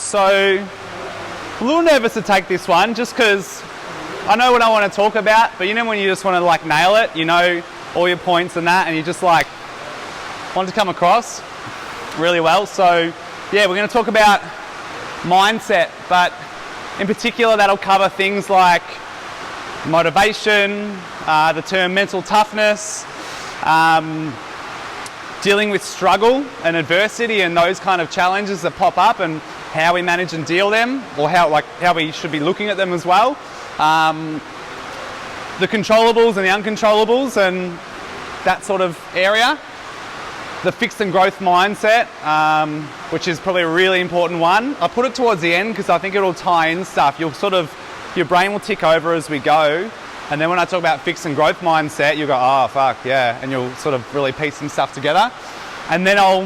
So, a little nervous to take this one just because I know what I want to talk about, but you know when you just want to like nail it, you know all your points and that, and you just like want to come across really well. So, yeah, we're going to talk about mindset, but in particular that'll cover things like motivation, the term mental toughness, dealing with struggle and adversity and those kind of challenges that pop up and how we manage and deal them, or how we should be looking at them as well. The controllables and the uncontrollables and that sort of area. The fixed and growth mindset, which is probably a really important one. I put it towards the end because I think it'll tie in stuff. Your brain will tick over as we go. And then when I talk about fixed and growth mindset, you'll go, oh, fuck, yeah. And you'll sort of really piece some stuff together. And then I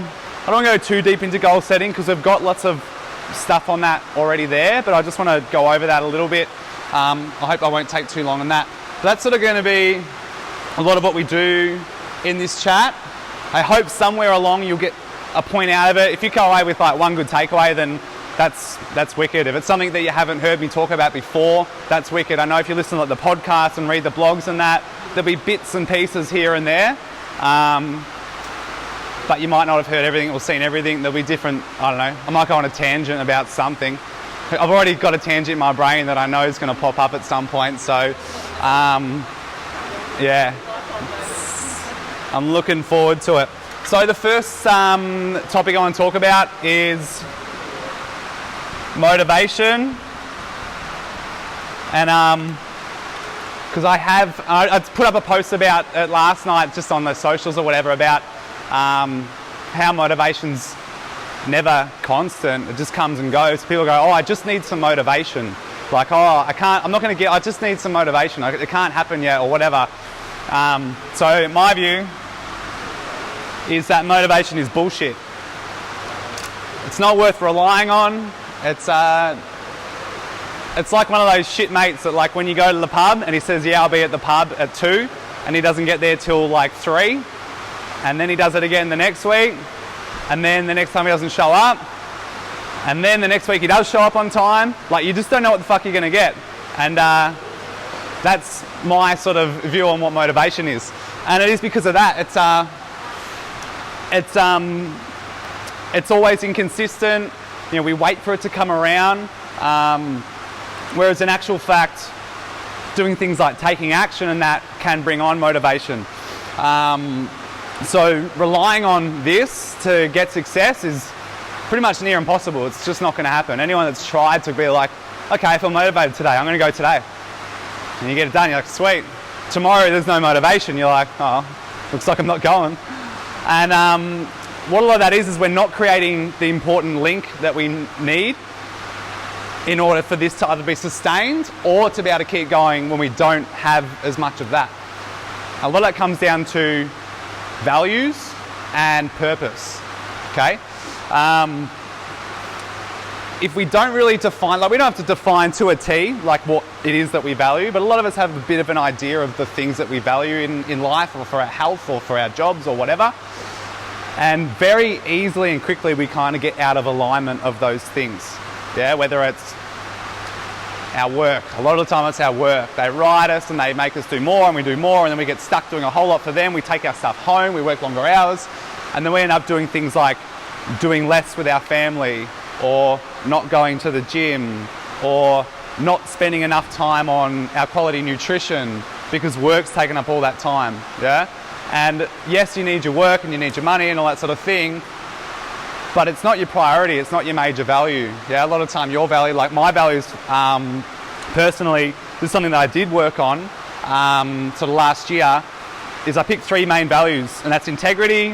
don't want to go too deep into goal setting because we've got lots of stuff on that already there, but I just want to go over that a little bit. I hope I won't take too long on that. But that's sort of going to be a lot of what we do in this chat. I hope somewhere along you'll get a point out of it. If you go away with like one good takeaway, then that's wicked. If it's something that you haven't heard me talk about before, that's wicked. I know if you listen to the podcast and read the blogs and that, there'll be bits and pieces here and there. But you might not have heard everything or seen everything. There'll be different, I don't know, I might go on a tangent about something. I've already got a tangent in my brain that I know is going to pop up at some point. So, yeah, I'm looking forward to it. So the first topic I want to talk about is motivation. And because I put up a post about it last night just on the socials or whatever about how motivation's never constant. It just comes and goes. People go, oh, I just need some motivation. Like, oh, I just need some motivation. It can't happen yet or whatever. So my view is that motivation is bullshit. It's not worth relying on. It's like one of those shit mates that like when you go to the pub and he says, yeah, I'll be at the pub at 2 and he doesn't get there till like 3. And then he does it again the next week, and then the next time he doesn't show up, and then the next week he does show up on time. Like, you just don't know what the fuck you're going to get. And that's my sort of view on what motivation is. And it is because of that. It's always inconsistent. You know, we wait for it to come around. Whereas in actual fact, doing things like taking action and that can bring on motivation. So relying on this to get success is pretty much near impossible. It's just not going to happen. Anyone that's tried to be like, okay, I feel motivated today, I'm going to go today. And you get it done, you're like, sweet. Tomorrow there's no motivation. You're like, oh, looks like I'm not going. And what a lot of that is we're not creating the important link that we need in order for this to either be sustained or to be able to keep going when we don't have as much of that. A lot of that comes down to values and purpose, okay? If we don't really define, like we don't have to define to a T like what it is that we value, but a lot of us have a bit of an idea of the things that we value in life or for our health or for our jobs or whatever. And very easily and quickly we kind of get out of alignment of those things, yeah? Whether it's our work. A lot of the time it's our work. They write us and they make us do more and we do more, and then we get stuck doing a whole lot for them. We take our stuff home, we work longer hours, and then we end up doing things like doing less with our family, or not going to the gym, or not spending enough time on our quality nutrition because work's taken up all that time, yeah? And yes, you need your work and you need your money and all that sort of thing, but it's not your priority, it's not your major value. Yeah, a lot of the time your value, like my values, personally, this is something that I did work on sort of last year, is I picked 3 main values, and that's integrity,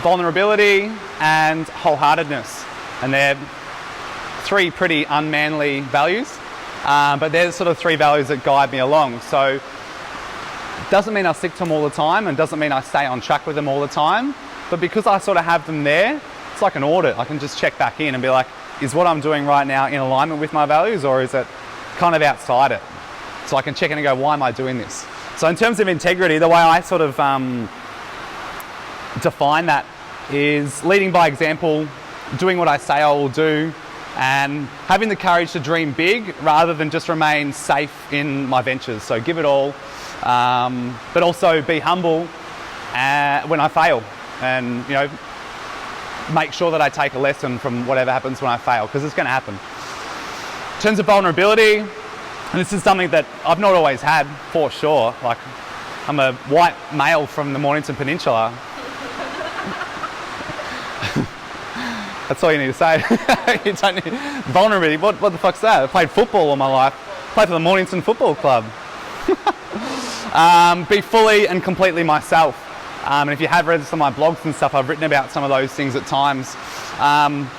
vulnerability, and wholeheartedness. And they're 3 pretty unmanly values, but they're the sort of 3 values that guide me along. So it doesn't mean I stick to them all the time, and doesn't mean I stay on track with them all the time, but because I sort of have them there, it's like an audit. I can just check back in and be like, is what I'm doing right now in alignment with my values, or is it kind of outside it? So I can check in and go, why am I doing this? So in terms of integrity, the way I sort of define that is leading by example, doing what I say I will do, and having the courage to dream big rather than just remain safe in my ventures. So give it all, but also be humble when I fail, and make sure that I take a lesson from whatever happens when I fail, because it's going to happen. In terms of vulnerability, and this is something that I've not always had, for sure. Like, I'm a white male from the Mornington Peninsula. That's all you need to say. You don't need vulnerability. What the fuck's that? I played football all my life. Played for the Mornington Football Club. Be fully and completely myself. And if you have read some of my blogs and stuff, I've written about some of those things at times.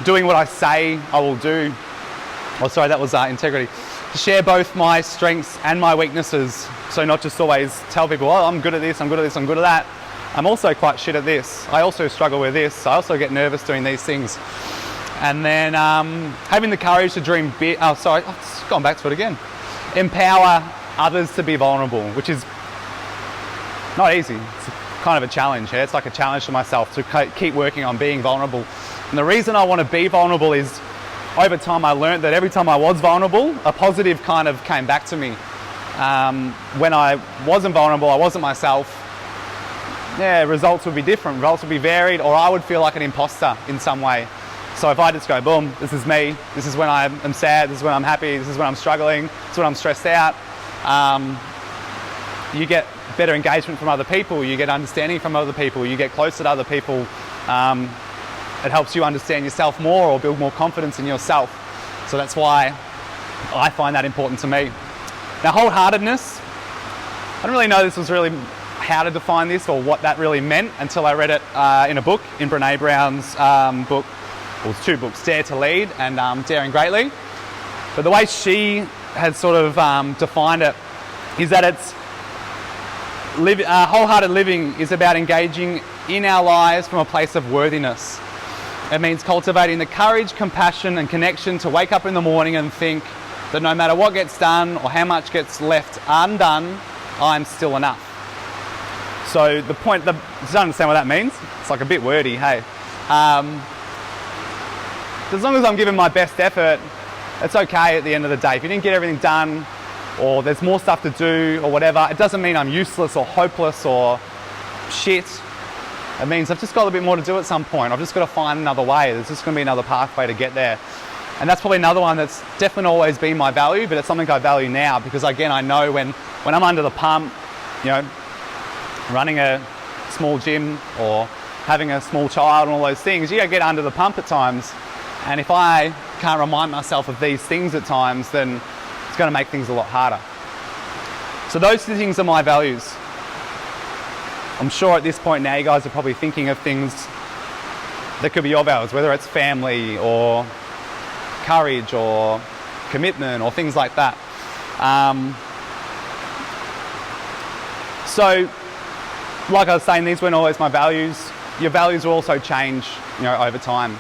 Doing what I say I will do. Oh, sorry, that was integrity. To share both my strengths and my weaknesses. So not just always tell people, oh, I'm good at this, I'm good at this, I'm good at that. I'm also quite shit at this. I also struggle with this. I also get nervous doing these things. And then having the courage to dream big. Oh, sorry, I've just gone back to it again. Empower others to be vulnerable, which is not easy. It's kind of a challenge. Yeah? It's like a challenge to myself to keep working on being vulnerable. And the reason I want to be vulnerable is over time I learned that every time I was vulnerable, a positive kind of came back to me. When I wasn't vulnerable, I wasn't myself, results would be different, results would be varied, or I would feel like an imposter in some way. So if I just go, boom, this is me, this is when I'm sad, this is when I'm happy, this is when I'm struggling, this is when I'm stressed out, you get better engagement from other people, you get understanding from other people, you get closer to other people. It helps you understand yourself more or build more confidence in yourself. So that's why I find that important to me. Now, wholeheartedness, I don't really know this was really how to define this or what that really meant until I read it in a book, in Brene Brown's book. Well, it's two books, Dare to Lead and Daring Greatly. But the way she has sort of defined it is that it's wholehearted living is about engaging in our lives from a place of worthiness. It means cultivating the courage, compassion and connection to wake up in the morning and think that no matter what gets done or how much gets left undone, I'm still enough. So the point, does you understand what that means? It's like a bit wordy, hey. As long as I'm giving my best effort, it's okay at the end of the day. If you didn't get everything done, or there's more stuff to do, or whatever, it doesn't mean I'm useless or hopeless or shit. It means I've just got a bit more to do at some point. I've just got to find another way. There's just going to be another pathway to get there. And that's probably another one that's definitely always been my value, but it's something I value now because, again, I know when I'm under the pump, running a small gym or having a small child and all those things, you get under the pump at times. And if I can't remind myself of these things at times, then it's going to make things a lot harder. So those two things are my values. I'm sure at this point now you guys are probably thinking of things that could be your values, whether it's family or courage or commitment or things like that. So, like I was saying, these weren't always my values. Your values will also change, over time.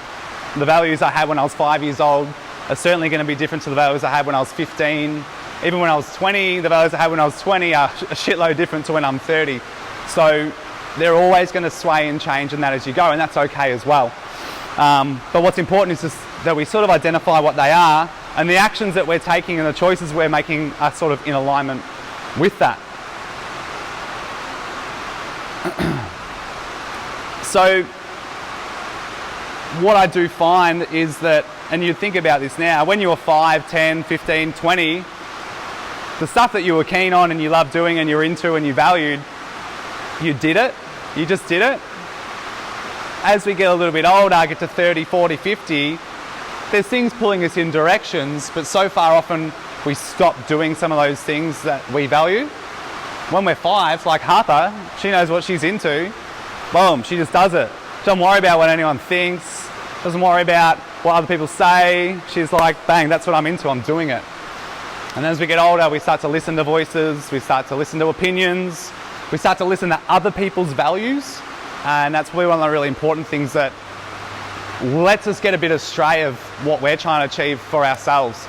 The values I had when I was 5 years old are certainly going to be different to the values I had when I was 15. Even when I was 20, the values I had when I was 20 are a shitload different to when I'm 30. So they're always going to sway and change in that as you go, and that's okay as well. But what's important is just that we sort of identify what they are, and the actions that we're taking and the choices we're making are sort of in alignment with that. So what I do find is that, and you think about this now, when you were 5, 10, 15, 20, the stuff that you were keen on and you loved doing and you're into and you valued, you did it. You just did it. As we get a little bit older, get to 30, 40, 50, there's things pulling us in directions, but so far often we stop doing some of those things that we value. When we're 5, like Harper, she knows what she's into. Boom, she just does it. Doesn't worry about what anyone thinks. Doesn't worry about what other people say. She's like, bang, that's what I'm into, I'm doing it. And then as we get older, we start to listen to voices, we start to listen to opinions, we start to listen to other people's values. And that's probably one of the really important things that lets us get a bit astray of what we're trying to achieve for ourselves.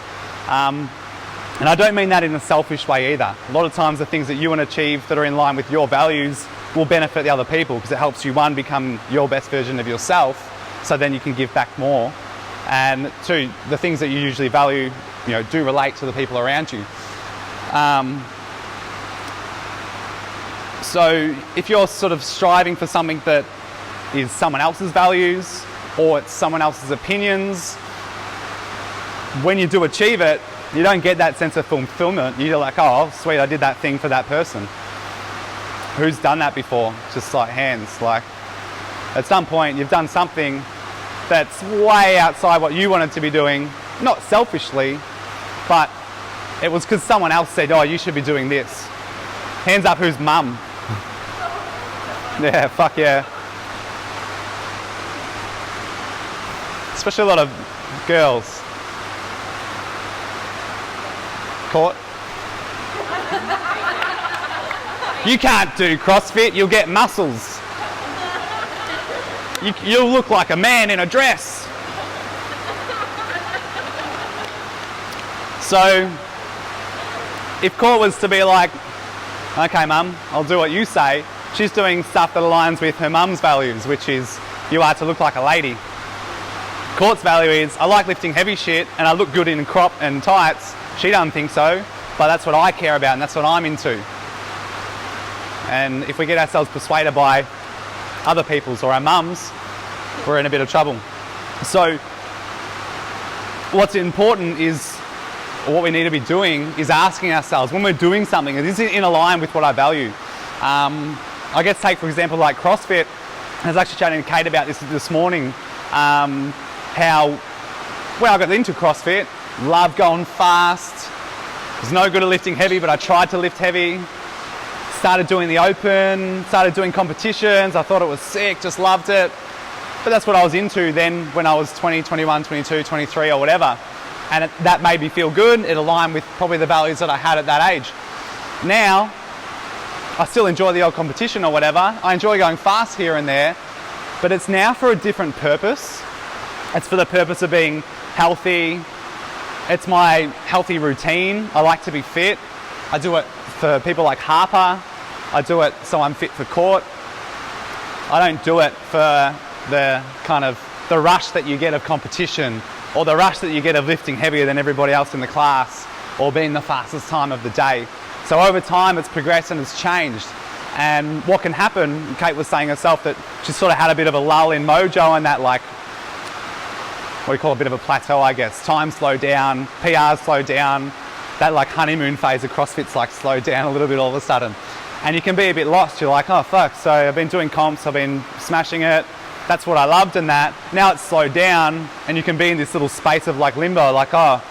And I don't mean that in a selfish way either. A lot of times the things that you want to achieve that are in line with your values will benefit the other people because it helps you, one, become your best version of yourself, so then you can give back more. And two, the things that you usually value, do relate to the people around you. So if you're sort of striving for something that is someone else's values or it's someone else's opinions, when you do achieve it, you don't get that sense of fulfillment. You're like, oh, sweet, I did that thing for that person. Who's done that before? Just like hands. Like, at some point, you've done something that's way outside what you wanted to be doing, not selfishly, but it was because someone else said, oh, you should be doing this. Hands up, who's mum? Yeah, fuck yeah. Especially a lot of girls. Caught? You can't do CrossFit, you'll get muscles. You'll look like a man in a dress. So, if Court was to be like, okay mum, I'll do what you say, she's doing stuff that aligns with her mum's values, which is, you are to look like a lady. Court's value is, I like lifting heavy shit and I look good in crop and tights. She doesn't think so, but that's what I care about and that's what I'm into. And if we get ourselves persuaded by other people's or our mums, we're in a bit of trouble. So what's important is, or what we need to be doing is asking ourselves, when we're doing something, is it in line with what I value? I guess take for example like CrossFit. I was actually chatting to Kate about this morning, how when I got into CrossFit, loved going fast, was no good at lifting heavy, but I tried to lift heavy. Started doing the open, started doing competitions. I thought it was sick, just loved it. But that's what I was into then when I was 20, 21, 22, 23 or whatever. And that made me feel good. It aligned with probably the values that I had at that age. Now, I still enjoy the old competition or whatever. I enjoy going fast here and there, but it's now for a different purpose. It's for the purpose of being healthy. It's my healthy routine. I like to be fit. I do it for people like Harper. I do it so I'm fit for court. I don't do it for the kind of the rush that you get of competition or the rush that you get of lifting heavier than everybody else in the class or being the fastest time of the day. So over time it's progressed and it's changed. And what can happen, Kate was saying herself that she sort of had a bit of a lull in mojo and that like, what do you call a bit of a plateau, I guess. Time slowed down, PRs slowed down, that like honeymoon phase of CrossFit's like slowed down a little bit all of a sudden. And you can be a bit lost. You're like, oh fuck, so I've been doing comps, I've been smashing it. That's what I loved and that. Now it's slowed down and you can be in this little space of like limbo, like, oh,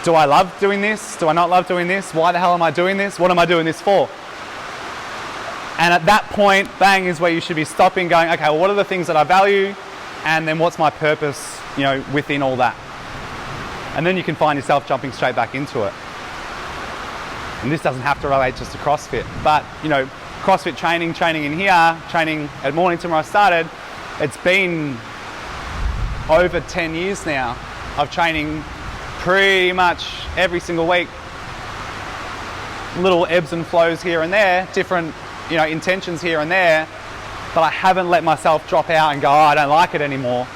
do I love doing this? Do I not love doing this? Why the hell am I doing this? What am I doing this for? And at that point, bang, is where you should be stopping, going, okay, well, what are the things that I value? And then what's my purpose, within all that? And then you can find yourself jumping straight back into it. And this doesn't have to relate just to CrossFit, but, CrossFit training in here, training at Mornington where I started, it's been over 10 years now of training pretty much every single week. Little ebbs and flows here and there, different, intentions here and there, but I haven't let myself drop out and go, oh, I don't like it anymore.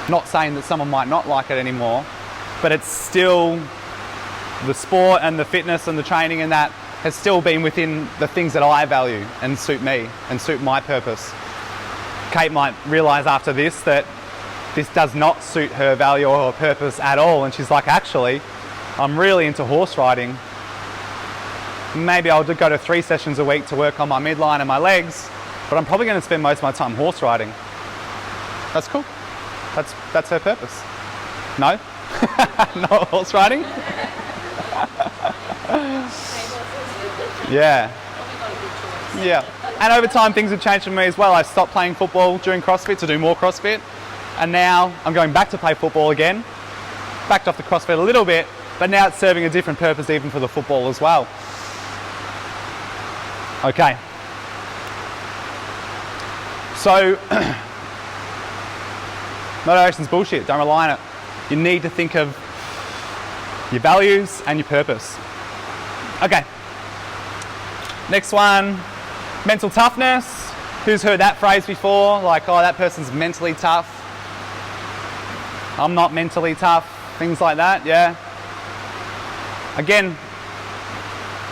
Not saying that someone might not like it anymore, but it's still the sport and the fitness and the training and that has still been within the things that I value and suit me and suit my purpose. Kate might realise after this that this does not suit her value or her purpose at all, and she's like, actually, I'm really into horse riding. Maybe I'll go to 3 sessions a week to work on my midline and my legs, but I'm probably going to spend most of my time horse riding. That's cool. That's her purpose. No? Not horse riding? Yeah. Yeah. And over time things have changed for me as well. I stopped playing football during CrossFit to do more CrossFit. And now I'm going back to play football again. Backed off the CrossFit a little bit, but now it's serving a different purpose even for the football as well. Okay. So, motivation's bullshit. Don't rely on it. You need to think of your values and your purpose. Okay. Next one, mental toughness. Who's heard that phrase before? Like, oh, that person's mentally tough. I'm not mentally tough, things like that, yeah. Again,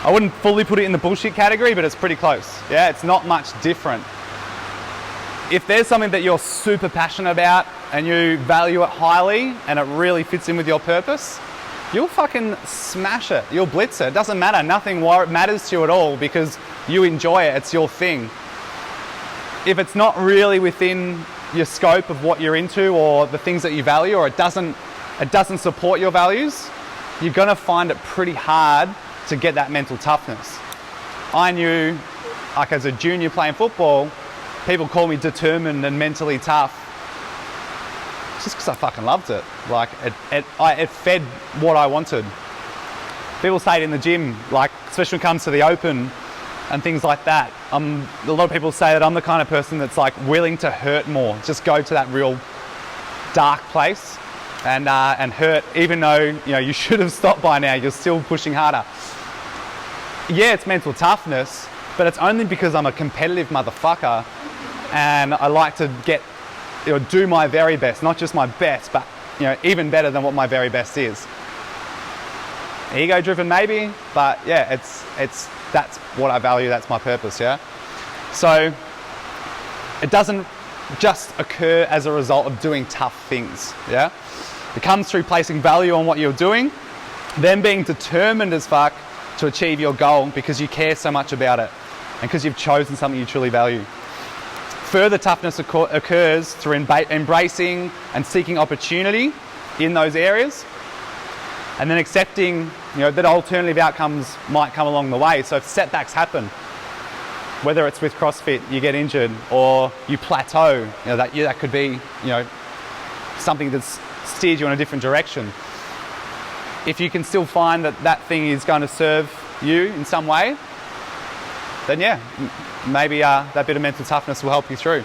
I wouldn't fully put it in the bullshit category, but it's pretty close. Yeah, it's not much different. If there's something that you're super passionate about and you value it highly and it really fits in with your purpose, you'll fucking smash it. You'll blitz it. It doesn't matter. Nothing matters to you at all because you enjoy it. It's your thing. If it's not really within your scope of what you're into or the things that you value, or it doesn't support your values, you're gonna find it pretty hard to get that mental toughness. I knew, like as a junior playing football, people call me determined and mentally tough just because I fucking loved it. Like it fed what I wanted. People say it in the gym, like especially when it comes to the open and things like that. A lot of people say that I'm the kind of person that's like willing to hurt more, just go to that real dark place and hurt, even though you should have stopped by now. You're still pushing harder. Yeah, it's mental toughness, but it's only because I'm a competitive motherfucker and I like to do my very best, not just my best, but even better than what my very best is. Ego driven maybe, but yeah, that's what I value, that's my purpose, yeah? So it doesn't just occur as a result of doing tough things, yeah? It comes through placing value on what you're doing, then being determined as fuck to achieve your goal because you care so much about it and because you've chosen something you truly value. Further toughness occurs through embracing and seeking opportunity in those areas, and then accepting that alternative outcomes might come along the way. So if setbacks happen, whether it's with CrossFit, you get injured, or you plateau, that could be something that's steered you in a different direction. If you can still find that thing is going to serve you in some way, then yeah, maybe that bit of mental toughness will help you through.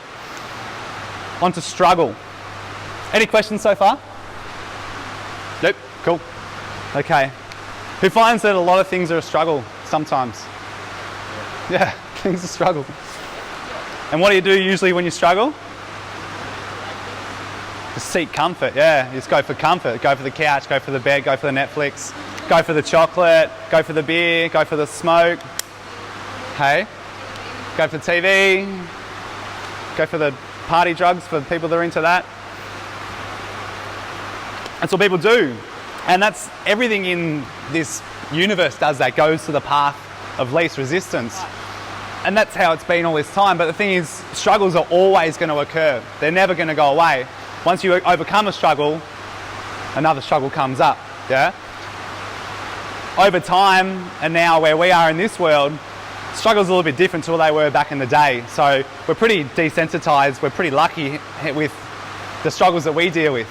On to struggle. Any questions so far? Nope, cool. Okay. Who finds that a lot of things are a struggle sometimes? Yeah, things are a struggle. And what do you do usually when you struggle? Just seek comfort, yeah. You just go for comfort. Go for the couch, go for the bed, go for the Netflix, go for the chocolate, go for the beer, go for the smoke. Hey? Go for TV, go for the party drugs for people that are into that. That's what people do. And that's everything in this universe does that, goes to the path of least resistance. And that's how it's been all this time. But the thing is, struggles are always going to occur. They're never going to go away. Once you overcome a struggle, another struggle comes up, yeah? Over time, and now where we are in this world, struggles are a little bit different to what they were back in the day. So we're pretty desensitized, we're pretty lucky with the struggles that we deal with.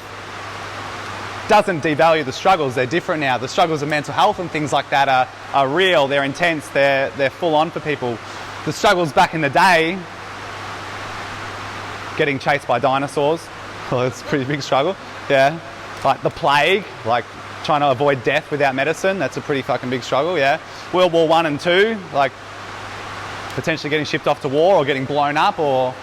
Doesn't devalue the struggles, they're different now. The struggles of mental health and things like that are real, they're intense, they're full on for people. The struggles back in the day, getting chased by dinosaurs, well, it's a pretty big struggle, yeah. Like the plague, like trying to avoid death without medicine, that's a pretty fucking big struggle, yeah. World War I and II, like potentially getting shipped off to war or getting blown up or,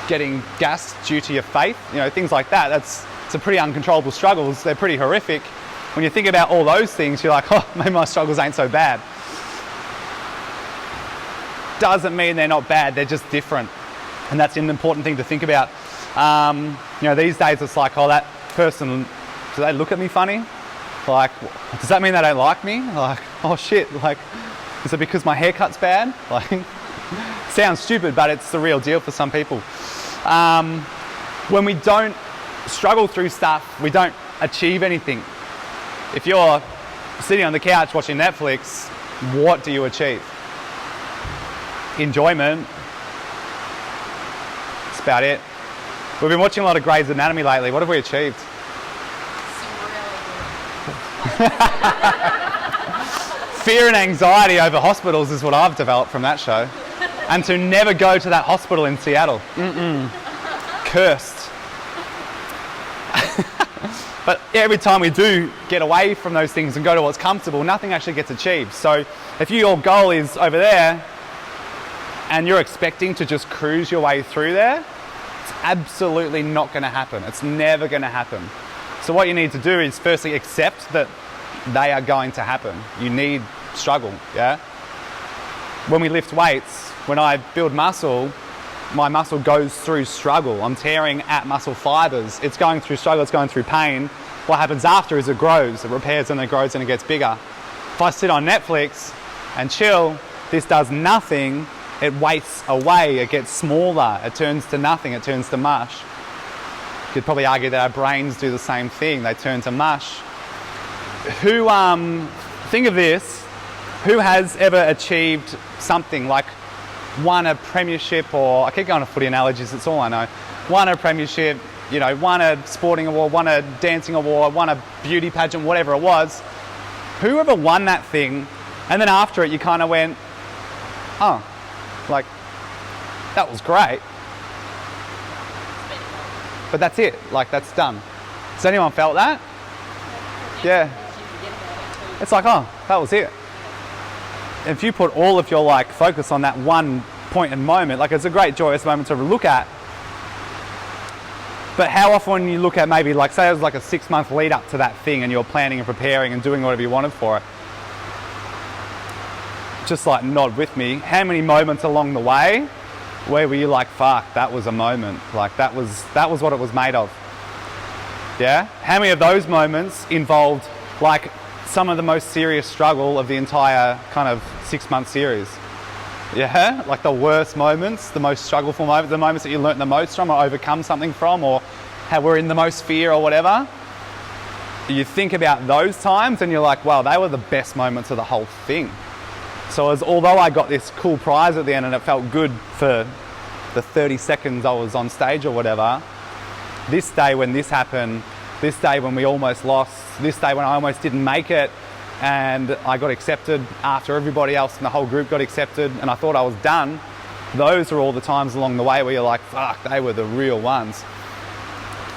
getting gassed due to your faith, things like that. It's some pretty uncontrollable struggles. They're pretty horrific. When you think about all those things, you're like, oh, maybe my struggles ain't so bad. Doesn't mean they're not bad, they're just different. And that's an important thing to think about. These days it's like, oh, that person, do they look at me funny? Like, does that mean they don't like me? Like, oh shit, like, is it because my haircut's bad? Like, sounds stupid, but it's the real deal for some people. When we don't struggle through stuff, we don't achieve anything. If you're sitting on the couch watching Netflix, what do you achieve? Enjoyment. That's about it. We've been watching a lot of Grey's Anatomy lately. What have we achieved? Fear and anxiety over hospitals is what I've developed from that show. And to never go to that hospital in Seattle. Cursed. But every time we do get away from those things and go to what's comfortable, nothing actually gets achieved. So if your goal is over there and you're expecting to just cruise your way through there, It's absolutely not going to happen. It's never going to happen. So what you need to do is firstly accept that they are going to happen. You need struggle, yeah? When we lift weights, when I build muscle, my muscle goes through struggle. I'm tearing at muscle fibers. It's going through struggle, it's going through pain. What happens after is it grows, it repairs and it grows and it gets bigger. If I sit on Netflix and chill, this does nothing, it wastes away, it gets smaller, it turns to nothing, it turns to mush. You could probably argue that our brains do the same thing, they turn to mush. Think of this, who has ever achieved something like won a premiership, or I keep going to footy analogies, it's all I know, won a premiership, you know, won a sporting award, won a dancing award, won a beauty pageant, whatever it was. Whoever won that thing, and then after it you kind of went, oh, like, that was great. But that's it, like, that's done. Has anyone felt that? Yeah. It's like, oh, that was it. If you put all of your like focus on that one point and moment, like it's a great joyous moment to look at. But how often when you look at maybe like, say it was like a 6-month lead up to that thing and you're planning and preparing and doing whatever you wanted for it, just like nod with me, how many moments along the way where were you like, fuck, that was a moment, like that was what it was made of? Yeah? How many of those moments involved like some of the most serious struggle of the entire kind of 6-month series? Yeah, like the worst moments, the most struggleful moments, the moments that you learnt the most from or overcome something from, or how we're in the most fear or whatever. You think about those times and you're like, wow, they were the best moments of the whole thing. So although I got this cool prize at the end and it felt good for the 30 seconds I was on stage or whatever, this day when this happened, this day when we almost lost, this day when I almost didn't make it and I got accepted after everybody else in the whole group got accepted and I thought I was done, those are all the times along the way where you're like, fuck, they were the real ones.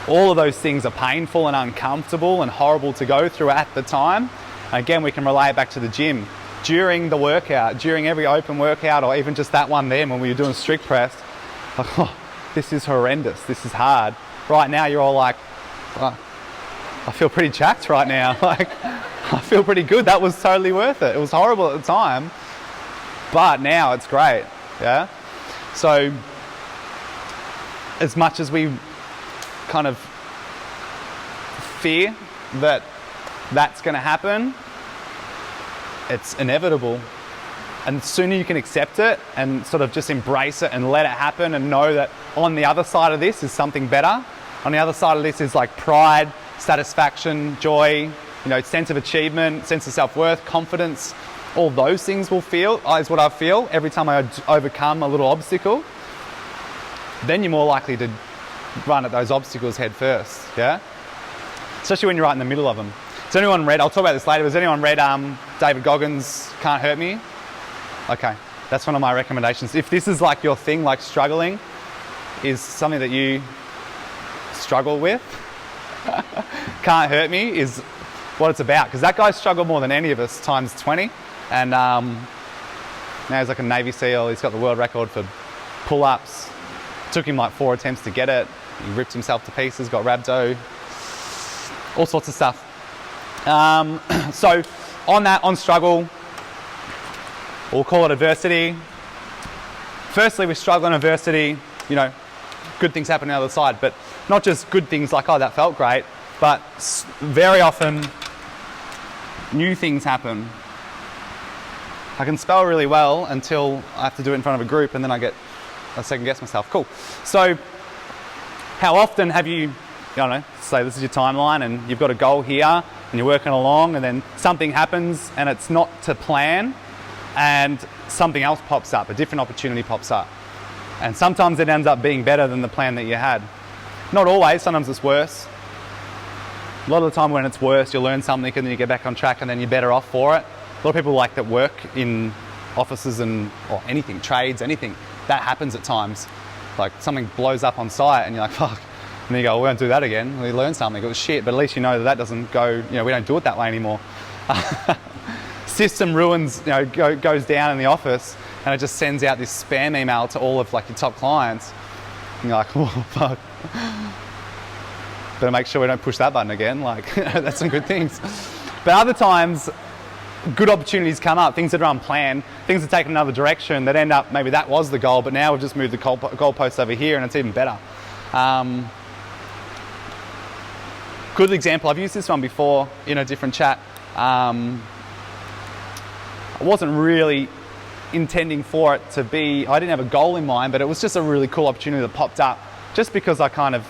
All of those things are painful and uncomfortable and horrible to go through at the time. Again, we can relay it back to the gym. During the workout, during every open workout, or even just that one then when we were doing strict press, like, oh, this is horrendous, this is hard. Right now you're all like, oh, I feel pretty jacked right now. Like, I feel pretty good. That was totally worth it. It was horrible at the time, but now it's great. Yeah. So, as much as we kind of fear that that's going to happen, it's inevitable. And the sooner you can accept it and sort of just embrace it and let it happen and know that on the other side of this is something better. On the other side of this is like pride, satisfaction, joy, you know, sense of achievement, sense of self-worth, confidence. All those things will feel, is what I feel every time I overcome a little obstacle. Then you're more likely to run at those obstacles head first, yeah? Especially when you're right in the middle of them. Has anyone read, I'll talk about this later, has anyone read David Goggins' Can't Hurt Me? Okay, that's one of my recommendations. If this is like your thing, like struggling is something that you struggle with, Can't Hurt Me is what it's about, because that guy struggled more than any of us times 20, and now he's like a Navy SEAL. He's got the world record for pull-ups. Took him like 4 attempts to get it. He ripped himself to pieces, got rhabdo, all sorts of stuff. So on struggle, we'll call it adversity. Firstly, we struggle in adversity, you know, good things happen on the other side, but not just good things like, oh, that felt great, but very often new things happen. I can spell really well until I have to do it in front of a group and then I second guess myself. Cool. So how often have you, I don't know, say this is your timeline and you've got a goal here and you're working along and then something happens and it's not to plan and something else pops up, a different opportunity pops up. And sometimes it ends up being better than the plan that you had. Not always, sometimes it's worse. A lot of the time when it's worse, you learn something and then you get back on track and then you're better off for it. A lot of people like that work in offices or anything, trades, anything. That happens at times. Like something blows up on site and you're like, fuck. And then you go, we won't do that again. We learn something. It was shit, but at least you know that doesn't go, we don't do it that way anymore. System ruins, goes down in the office and it just sends out this spam email to all of like your top clients. And you're like, oh, fuck. Better make sure we don't push that button again. Like, that's some good things. But other times, good opportunities come up, things that are unplanned, things that take another direction that end up, maybe that was the goal, but now we've just moved the goalpost over here and it's even better. Good example, I've used this one before in a different chat. I wasn't really intending for it to be, I didn't have a goal in mind, but it was just a really cool opportunity that popped up just because I kind of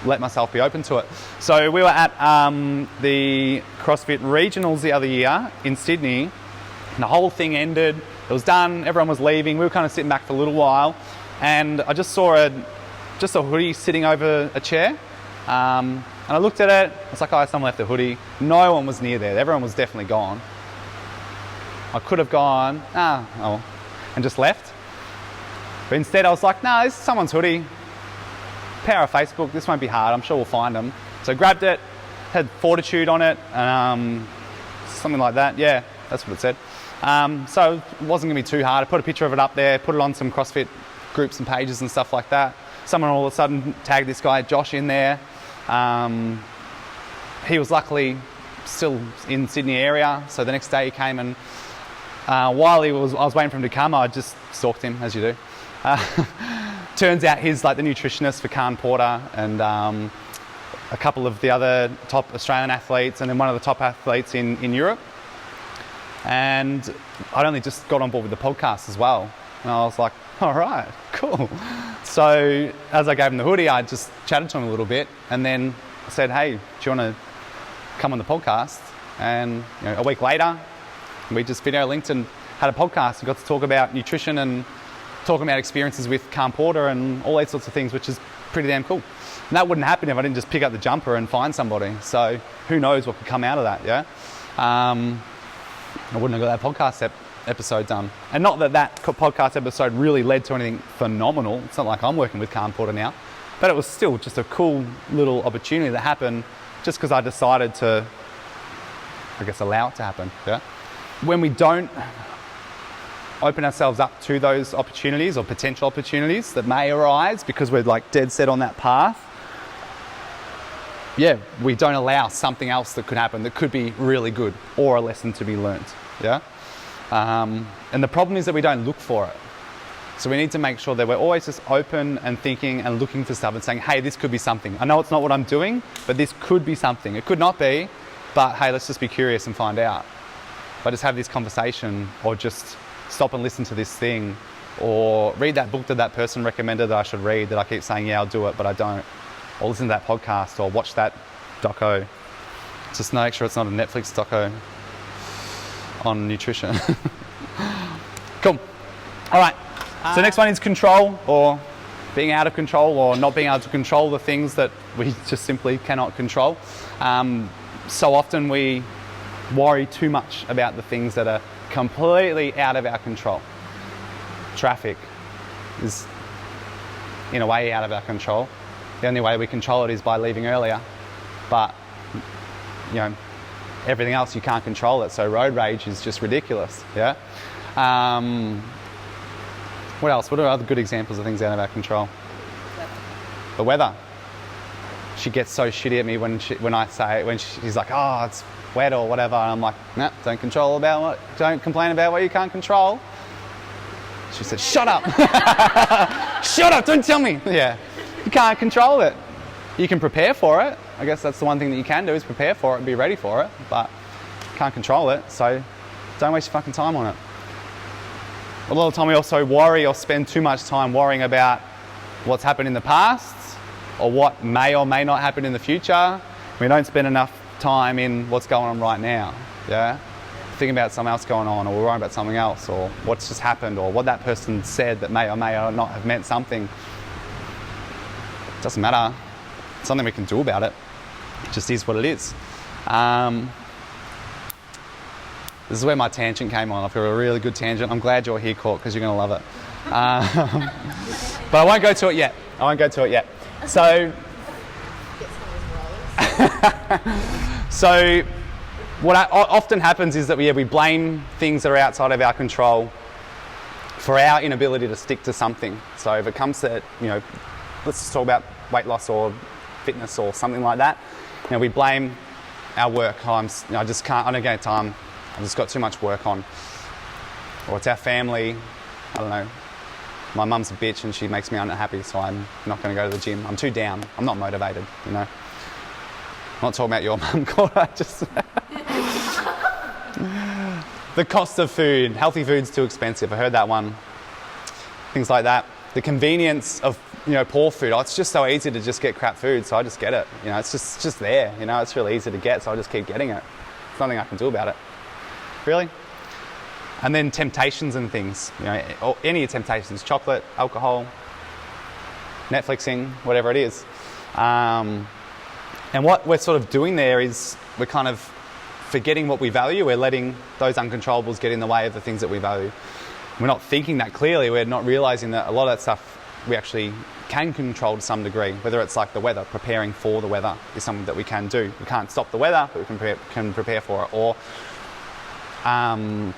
let myself be open to it. So we were at the CrossFit Regionals the other year in Sydney, and the whole thing ended, it was done, everyone was leaving, we were kind of sitting back for a little while, and I just saw a hoodie sitting over a chair, and I looked at it, I was like, oh, someone left the hoodie. No one was near there, everyone was definitely gone. I could have gone, and just left. But instead I was like, no, this is someone's hoodie. Power of Facebook, this won't be hard, I'm sure we'll find them. So I grabbed it, had fortitude on it, something like that, yeah, that's what it said. So it wasn't gonna be too hard. I put a picture of it up there, put it on some CrossFit groups and pages and stuff like that. Someone all of a sudden tagged this guy, Josh, in there. He was luckily still in Sydney area, so the next day he came and while I was waiting for him to come, I just stalked him, as you do. Turns out he's like the nutritionist for Khan Porter and a couple of the other top Australian athletes and then one of the top athletes in Europe. And I'd only just got on board with the podcast as well. And I was like, all right, cool. So as I gave him the hoodie, I just chatted to him a little bit and then said, hey, do you want to come on the podcast? And a week later, we just video linked and had a podcast and got to talk about nutrition and talking about experiences with Khan Porter and all these sorts of things, which is pretty damn cool. And that wouldn't happen if I didn't just pick up the jumper and find somebody. So who knows what could come out of that, yeah? I wouldn't have got that podcast episode done. And not that podcast episode really led to anything phenomenal. It's not like I'm working with Khan Porter now, but it was still just a cool little opportunity that happened just because I decided to, I guess, allow it to happen, yeah? When we don't open ourselves up to those opportunities or potential opportunities that may arise because we're like dead set on that path, yeah, we don't allow something else that could happen that could be really good or a lesson to be learnt, yeah? And the problem is that we don't look for it. So we need to make sure that we're always just open and thinking and looking for stuff and saying, hey, this could be something. I know it's not what I'm doing, but this could be something. It could not be, but hey, let's just be curious and find out. But just have this conversation or just stop and listen to this thing or read that book that that person recommended that I should read that I keep saying, yeah, I'll do it, but I don't. Or listen to that podcast or watch that doco. Just make sure it's not a Netflix doco on nutrition. Cool. All right. So next one is control, or being out of control, or not being able to control the things that we just simply cannot control. So often we worry too much about the things that are completely out of our control. Traffic is in a way out of our control. The only way we control it is by leaving earlier. But, everything else you can't control it. So road rage is just ridiculous, yeah? What else? What are other good examples of things out of our control? The weather. She gets so shitty at me when she's like, oh, it's wet or whatever. And I'm like, no, don't complain about what you can't control. She said, shut up. Shut up, don't tell me. Yeah, you can't control it. You can prepare for it. I guess that's the one thing that you can do is prepare for it and be ready for it, but you can't control it, so don't waste your fucking time on it. A lot of the time we also worry or spend too much time worrying about what's happened in the past or what may or may not happen in the future. We don't spend enough time in what's going on right now, yeah? Thinking about something else going on, or we're worrying about something else, or what's just happened, or what that person said that may or may not have meant something. It doesn't matter. It's something we can do about it. It just is what it is. This is where my tangent came on. I've got a really good tangent. I'm glad you're here, Court, because you're going to love it. But I won't go to it yet. So, so what often happens is that we blame things that are outside of our control for our inability to stick to something. So if it comes to let's just talk about weight loss or fitness or something like that. We blame our work. I just can't, I don't get time. I've just got too much work on. Or it's our family. I don't know. My mum's a bitch and she makes me unhappy, so I'm not going to go to the gym. I'm too down. I'm not motivated, I'm not talking about your mum, Cora. The cost of food. Healthy food's too expensive. I heard that one. Things like that. The convenience of, poor food. Oh, it's just so easy to just get crap food, so I just get it. It's just there. It's really easy to get, so I just keep getting it. There's nothing I can do about it. Really? And then temptations and things. Or any temptations. Chocolate, alcohol, Netflixing, whatever it is. And what we're sort of doing there is we're kind of forgetting what we value. We're letting those uncontrollables get in the way of the things that we value. We're not thinking that clearly. We're not realising that a lot of that stuff we actually can control to some degree. Whether it's like the weather, preparing for the weather is something that we can do. We can't stop the weather, but we can prepare for it. Or I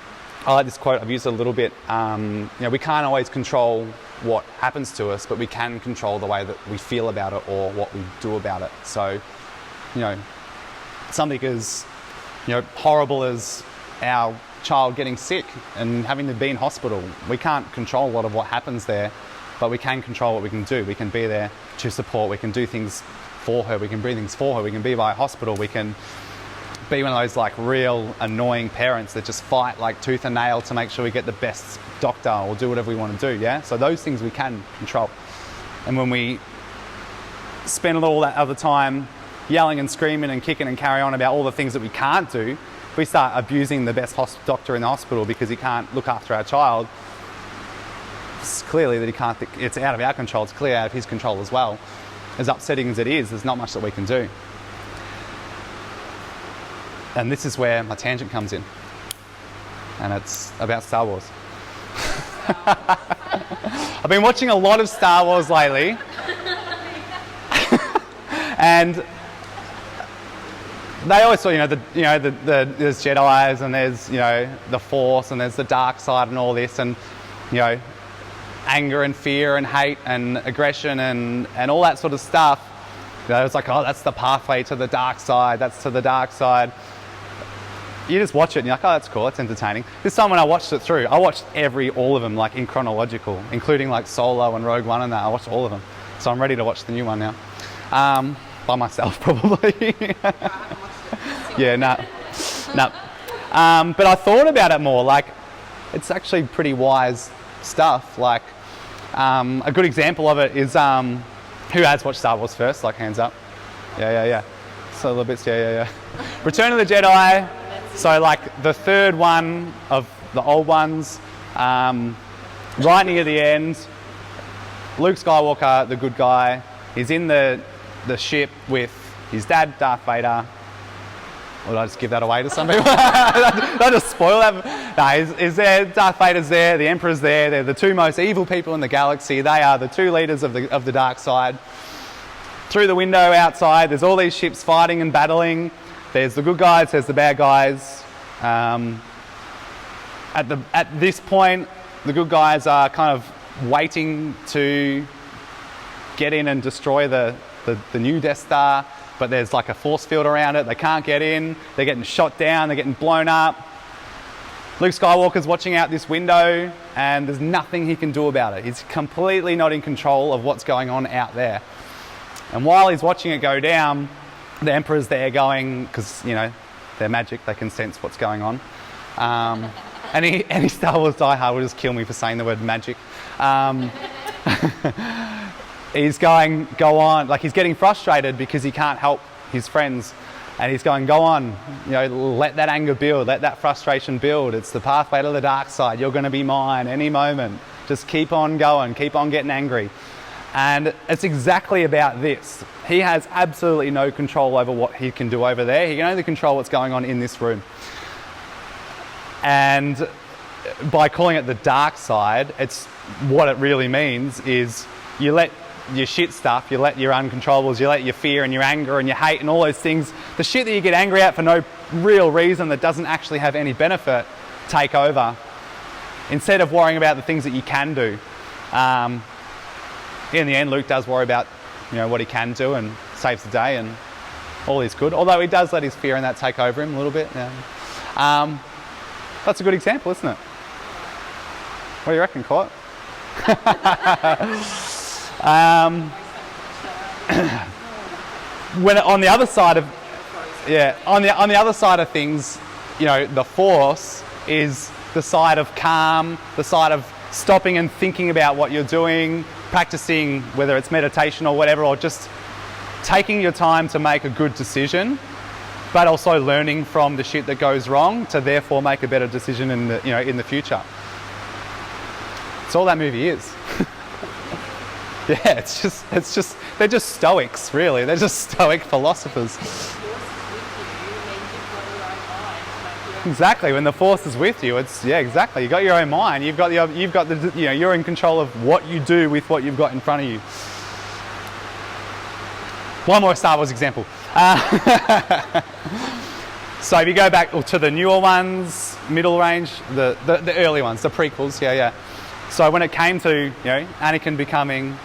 like this quote, I've used it a little bit. We can't always control what happens to us, but we can control the way that we feel about it or what we do about it. So, something as horrible as our child getting sick and having to be in hospital, we can't control a lot of what happens there, but we can control what we can do. We can be there to support, we can do things for her, we can bring things for her, we can be by a hospital, we can be one of those like real annoying parents that just fight like tooth and nail to make sure we get the best doctor or do whatever we want to do, yeah? So those things we can control. And when we spend all that other time yelling and screaming and kicking and carry on about all the things that we can't do, we start abusing the best doctor in the hospital because he can't look after our child. It's clearly that he can't, it's out of our control, it's clearly out of his control as well. As upsetting as it is, there's not much that we can do. And this is where my tangent comes in. And it's about Star Wars. I've been watching a lot of Star Wars lately. And they always saw, there's Jedi's and there's, the Force and there's the dark side and all this and, anger and fear and hate and aggression and all that sort of stuff. It's like, oh, that's the pathway to the dark side. That's to the dark side. You just watch it and you're like, oh, that's cool. That's entertaining. This time when I watched it through, I watched all of them like in chronological, including like Solo and Rogue One and that. I watched all of them. So I'm ready to watch the new one now. By myself, probably. Yeah, no. But I thought about it more. Like, it's actually pretty wise stuff. Like, a good example of it is, who has watched Star Wars first? Like, hands up. Yeah. So a little bit, yeah. Return of the Jedi. So, like, the third one of the old ones, right near the end, Luke Skywalker, the good guy, is in the ship with his dad, Darth Vader. Or did I just give that away to some people? Did I just spoil that? No, is there, Darth Vader's there, the Emperor's there, they're the two most evil people in the galaxy. They are the two leaders of the dark side. Through the window outside, there's all these ships fighting and battling. There's the good guys, there's the bad guys. At this point, the good guys are kind of waiting to get in and destroy the new Death Star, but there's like a force field around it. They can't get in. They're getting shot down. They're getting blown up. Luke Skywalker's watching out this window and there's nothing he can do about it. He's completely not in control of what's going on out there. And while he's watching it go down, the Emperor's there going, because, they're magic, they can sense what's going on. Any Star Wars diehard will just kill me for saying the word magic. He's going, go on, like he's getting frustrated because he can't help his friends. And he's going, go on, let that anger build, let that frustration build. It's the pathway to the dark side. You're going to be mine any moment. Just keep on going, keep on getting angry. And it's exactly about this. He has absolutely no control over what he can do over there. He can only control what's going on in this room. And by calling it the dark side, it's what it really means is you let your shit stuff, you let your uncontrollables, you let your fear and your anger and your hate and all those things, the shit that you get angry at for no real reason that doesn't actually have any benefit, take over. Instead of worrying about the things that you can do. in the end, Luke does worry about, what he can do and saves the day and all is good. Although he does let his fear in that take over him a little bit. Yeah. That's a good example, isn't it? What do you reckon, Court? When on the other side of on the other side of things, the force is the side of calm, the side of stopping and thinking about what you're doing, practicing, whether it's meditation or whatever, or just taking your time to make a good decision, but also learning from the shit that goes wrong to therefore make a better decision in the future. That's all that movie is. Yeah, it's just they're just stoics, really. They're just stoic philosophers. Exactly. When the force is with you, exactly. You got your own mind. You've got the you're in control of what you do with what you've got in front of you. One more Star Wars example. So if you go back to the newer ones, middle range, the early ones, the prequels, yeah. So when it came to Anakin becoming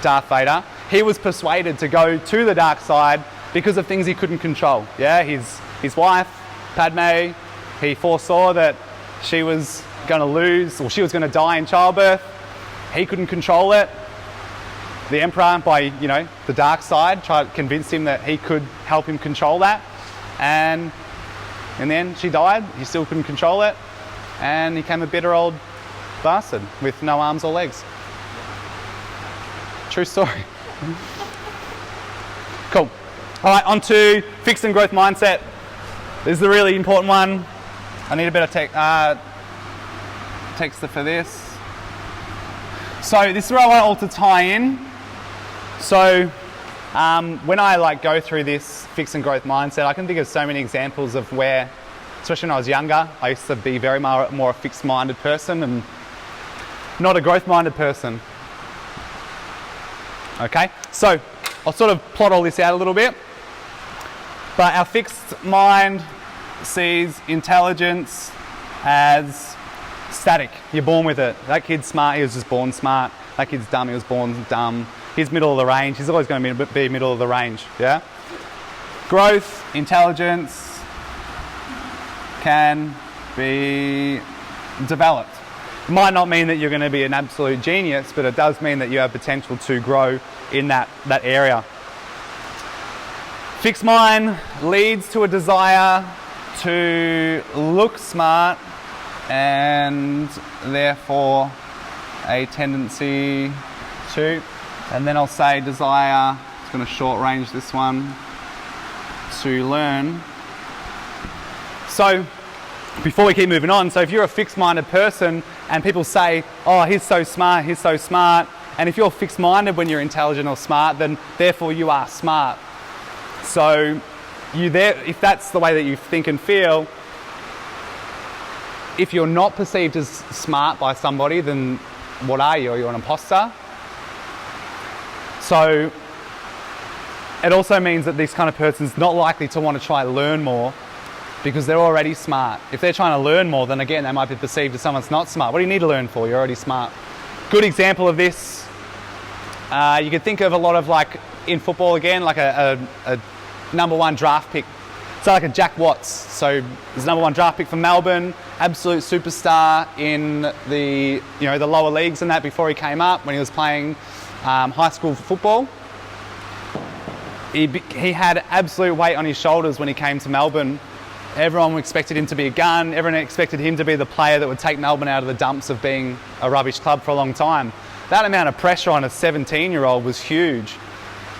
Darth Vader, he was persuaded to go to the dark side because of things he couldn't control. Yeah, his wife, Padme, he foresaw that she was going to lose, or she was going to die in childbirth. He couldn't control it. The Emperor, by the dark side, tried to convince him that he could help him control that, and in the end she died. He still couldn't control it, and he became a bitter old bastard with no arms or legs. True story. Cool. All right, on to fixed and growth mindset. This is the really important one. I need a bit of text for this. So this is where I want it all to tie in. So when I go through this fixed and growth mindset, I can think of so many examples of where, especially when I was younger, I used to be very more a fixed-minded person and not a growth-minded person. Okay, so I'll sort of plot all this out a little bit. But our fixed mind sees intelligence as static. You're born with it. That kid's smart, he was just born smart. That kid's dumb, he was born dumb. He's middle of the range, he's always going to be middle of the range, yeah? Growth, intelligence can be developed. It might not mean that you're going to be an absolute genius, but it does mean that you have potential to grow in that area. Fixed mind leads to a desire to look smart and therefore a tendency to, and then I'll say desire, it's going to short range this one, to learn. So before we keep moving on, so if you're a fixed-minded person and people say, oh, he's so smart, and if you're fixed-minded when you're intelligent or smart, then therefore you are smart. So if that's the way that you think and feel, if you're not perceived as smart by somebody, then what are you? Are you an imposter? So it also means that this kind of person's not likely to want to try to learn more because they're already smart. If they're trying to learn more, then again, they might be perceived as someone's not smart. What do you need to learn for? You're already smart. Good example of this, you could think of a lot of in football again, like a number one draft pick. So like a Jack Watts. So there's a number one draft pick from Melbourne, absolute superstar in the the lower leagues and that before he came up when he was playing high school football. He had absolute weight on his shoulders when he came to Melbourne. Everyone expected him to be a gun. Everyone expected him to be the player that would take Melbourne out of the dumps of being a rubbish club for a long time. That amount of pressure on a 17-year-old was huge.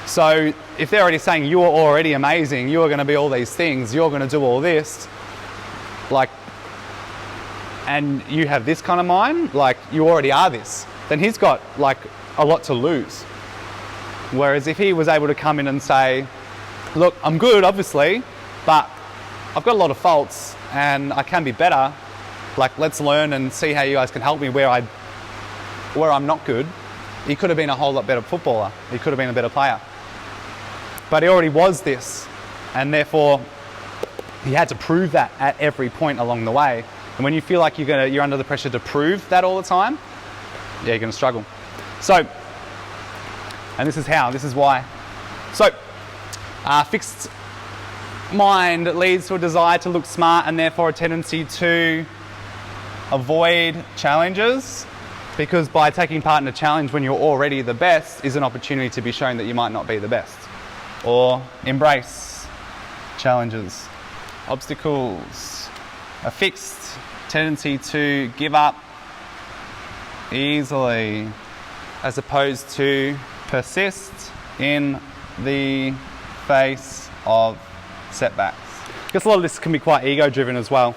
So if they're already saying you're already amazing, you're going to be all these things, you're going to do all this, and you have this kind of mind, you already are this, then he's got a lot to lose. Whereas if he was able to come in and say, look, I'm good, obviously, but I've got a lot of faults and I can be better. Let's learn and see how you guys can help me where I'm not good. He could have been a whole lot better footballer. He could have been a better player. But he already was this, and therefore he had to prove that at every point along the way. And when you feel like you're under the pressure to prove that all the time, yeah, you're going to struggle. So And this is how, this is why. So, fixed mind leads to a desire to look smart and therefore a tendency to avoid challenges, because by taking part in a challenge when you're already the best is an opportunity to be shown that you might not be the best. Or embrace challenges. Obstacles. A fixed tendency to give up easily as opposed to persist in the face of setbacks. I guess a lot of this can be quite ego driven as well.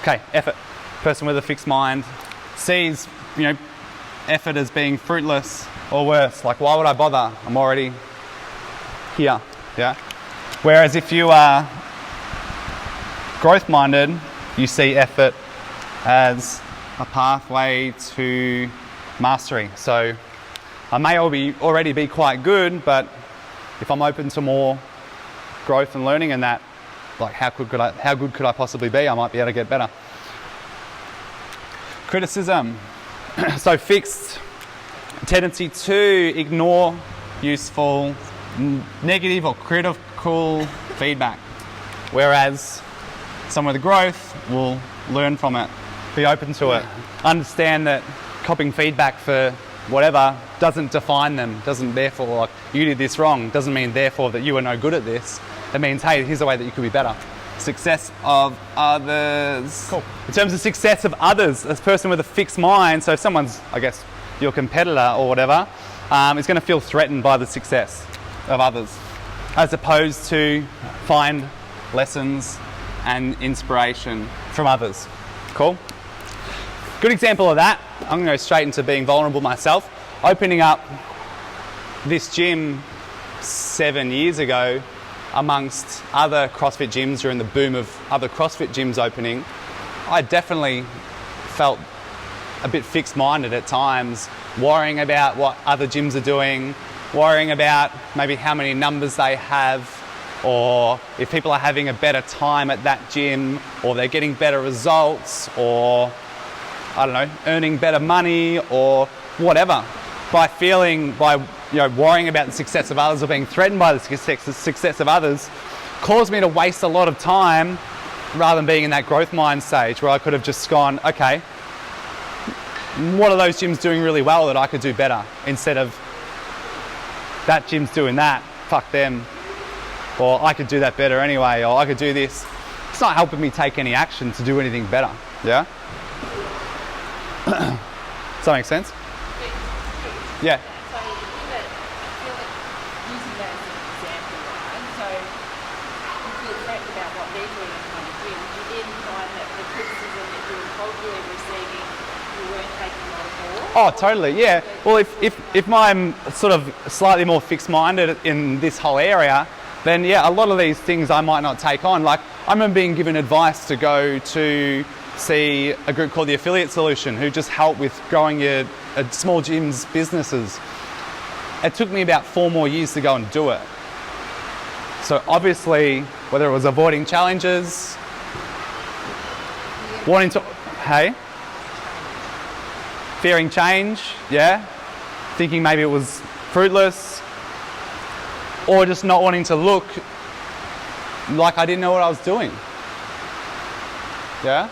Okay, effort. Person with a fixed mind sees, effort as being fruitless or worse. Like, why would I bother? I'm already here, yeah? Whereas if you are growth-minded, you see effort as a pathway to mastery. So I may already be quite good, but if I'm open to more growth and learning and that, like how good could I possibly be? I might be able to get better. Criticism. So fixed tendency to ignore useful, negative or critical feedback. Whereas someone with growth will learn from it, be open to it, understand that copying feedback for whatever doesn't define them, doesn't therefore, like, you did this wrong, doesn't mean therefore that you are no good at this. It means, hey, here's a way that you could be better. Success of others. Cool. In terms of success of others, as a person with a fixed mind, so if someone's, I guess, your competitor or whatever, is going to feel threatened by the success of others, as opposed to find lessons and inspiration from others. Cool? Good example of that, I'm going to go straight into being vulnerable myself. Opening up this gym 7 years ago amongst other CrossFit gyms during the boom of other CrossFit gyms opening, I definitely felt a bit fixed-minded at times, worrying about what other gyms are doing, worrying about maybe how many numbers they have, or if people are having a better time at that gym, or they're getting better results, or, I don't know, earning better money, or whatever. By worrying about the success of others or being threatened by the success of others caused me to waste a lot of time rather than being in that growth mind stage where I could have just gone, okay, what are those gyms doing really well that I could do better, instead of that gym's doing that, fuck them, or I could do that better anyway, or I could do this. It's not helping me take any action to do anything better, yeah? Does that make sense? Yeah. So I feel like using that as an example, right? So you feel threatened about what they're doing in front of you. You then find that the criticism that you were probably receiving, you weren't taking a lot of board. Oh, totally, yeah. Well, if I'm sort of slightly more fixed-minded in this whole area, then yeah, a lot of these things I might not take on. Like, I remember being given advice to go to see a group called the Affiliate Solution, who just help with growing your small gyms businesses. It took me about 4 more years to go and do it. So obviously, whether it was avoiding challenges, wanting to, fearing change, yeah, thinking maybe it was fruitless, or just not wanting to look like I didn't know what I was doing, yeah.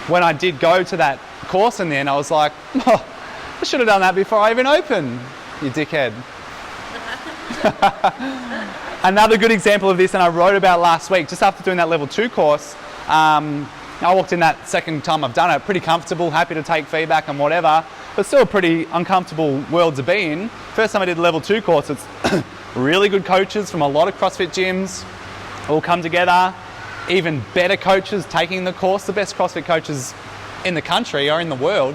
When I did go to that course and then I was like, oh, I should have done that before I even opened, you dickhead. Another good example of this, and I wrote about last week, just after doing that level 2 course, I walked in that second time I've done it, pretty comfortable, happy to take feedback and whatever, but still a pretty uncomfortable world to be in. First time I did the level 2 course, it's really good coaches from a lot of CrossFit gyms all come together. Even better coaches taking the course. The best CrossFit coaches in the country or in the world.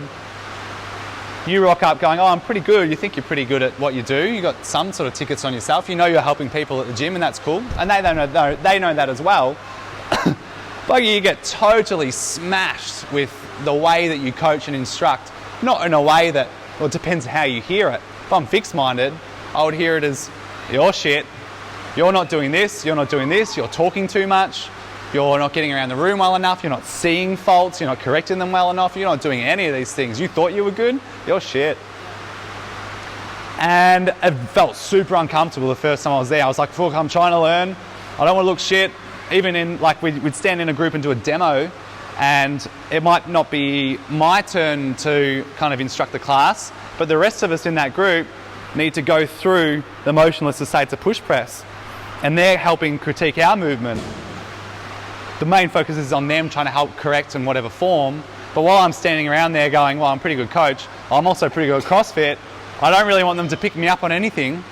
You rock up going, oh, I'm pretty good. You think you're pretty good at what you do. You got some sort of tickets on yourself. You know you're helping people at the gym, and that's cool. And they know that as well. But you get totally smashed with the way that you coach and instruct. Not in a way that, well, it depends how you hear it. If I'm fixed-minded, I would hear it as, you're shit. You're not doing this. You're not doing this. You're talking too much. You're not getting around the room well enough, you're not seeing faults, you're not correcting them well enough, you're not doing any of these things. You thought you were good, you're shit. And it felt super uncomfortable the first time I was there. I was like, look, I'm trying to learn. I don't want to look shit. Even in, like, we'd stand in a group and do a demo, and it might not be my turn to kind of instruct the class, but the rest of us in that group need to go through the motion, let's just say it's a push press, and they're helping critique our movement. The main focus is on them trying to help correct in whatever form, but while I'm standing around there going, well, I'm a pretty good coach, I'm also pretty good at CrossFit, I don't really want them to pick me up on anything.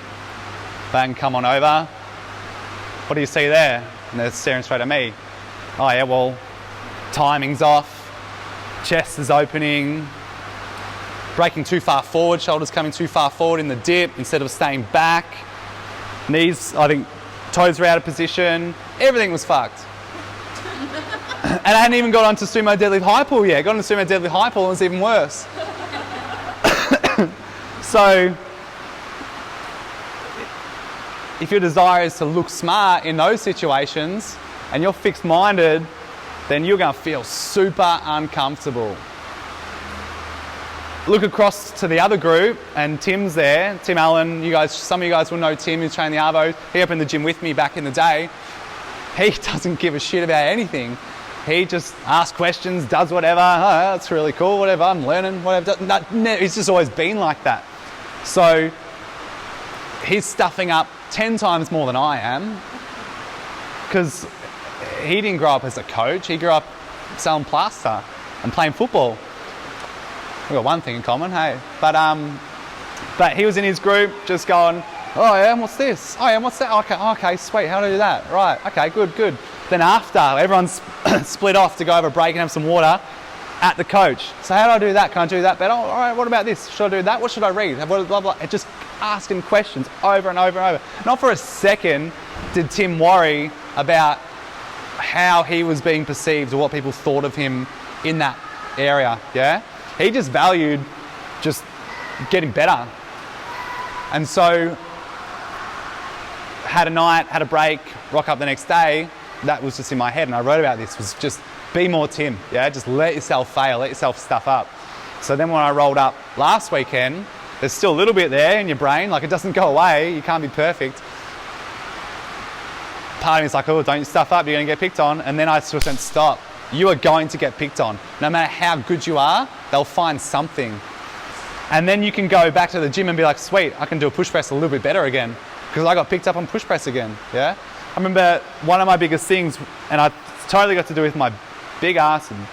Bang, come on over. What do you see there? And they're staring straight at me. Oh yeah, well, timing's off, chest is opening, breaking too far forward, shoulders coming too far forward in the dip instead of staying back. Knees, I think, toes were out of position. Everything was fucked. And I hadn't even got onto sumo deadlift high pull yet. Got into sumo deadlift high pull and it was even worse. So, if your desire is to look smart in those situations and you're fixed-minded, then you're going to feel super uncomfortable. Look across to the other group, and Tim's there. Tim Allen, you guys, some of you guys will know Tim, who's trained the Arvo. He opened the gym with me back in the day. He doesn't give a shit about anything. He just asks questions, does whatever. Oh, that's really cool, whatever, I'm learning, whatever. He's just always been like that. So he's stuffing up 10 times more than I am, because he didn't grow up as a coach. He grew up selling plaster and playing football. We've got one thing in common, hey. But he was in his group just going, oh yeah, what's this? Oh yeah, what's that? Okay, sweet, how do I do that? Right, okay, good. Then after, everyone's split off to go over a break and have some water at the coach. So how do I do that? Can I do that better? Oh, all right, what about this? Should I do that? What should I read? Blah, blah, blah. Just asking questions over and over and over. Not for a second did Tim worry about how he was being perceived or what people thought of him in that area, yeah? He just valued just getting better. And so, had a night, had a break, rock up the next day, that was just in my head, and I wrote about this, was just be more Tim, yeah? Just let yourself fail, let yourself stuff up. So then when I rolled up last weekend, there's still a little bit there in your brain, like it doesn't go away, you can't be perfect. Part of me is like, oh, don't you stuff up, you're going to get picked on. And then I just went, stop. You are going to get picked on. No matter how good you are, they'll find something. And then you can go back to the gym and be like, sweet, I can do a push press a little bit better again, because I got picked up on push press again, yeah? I remember one of my biggest things, and I totally got to do with my big ass and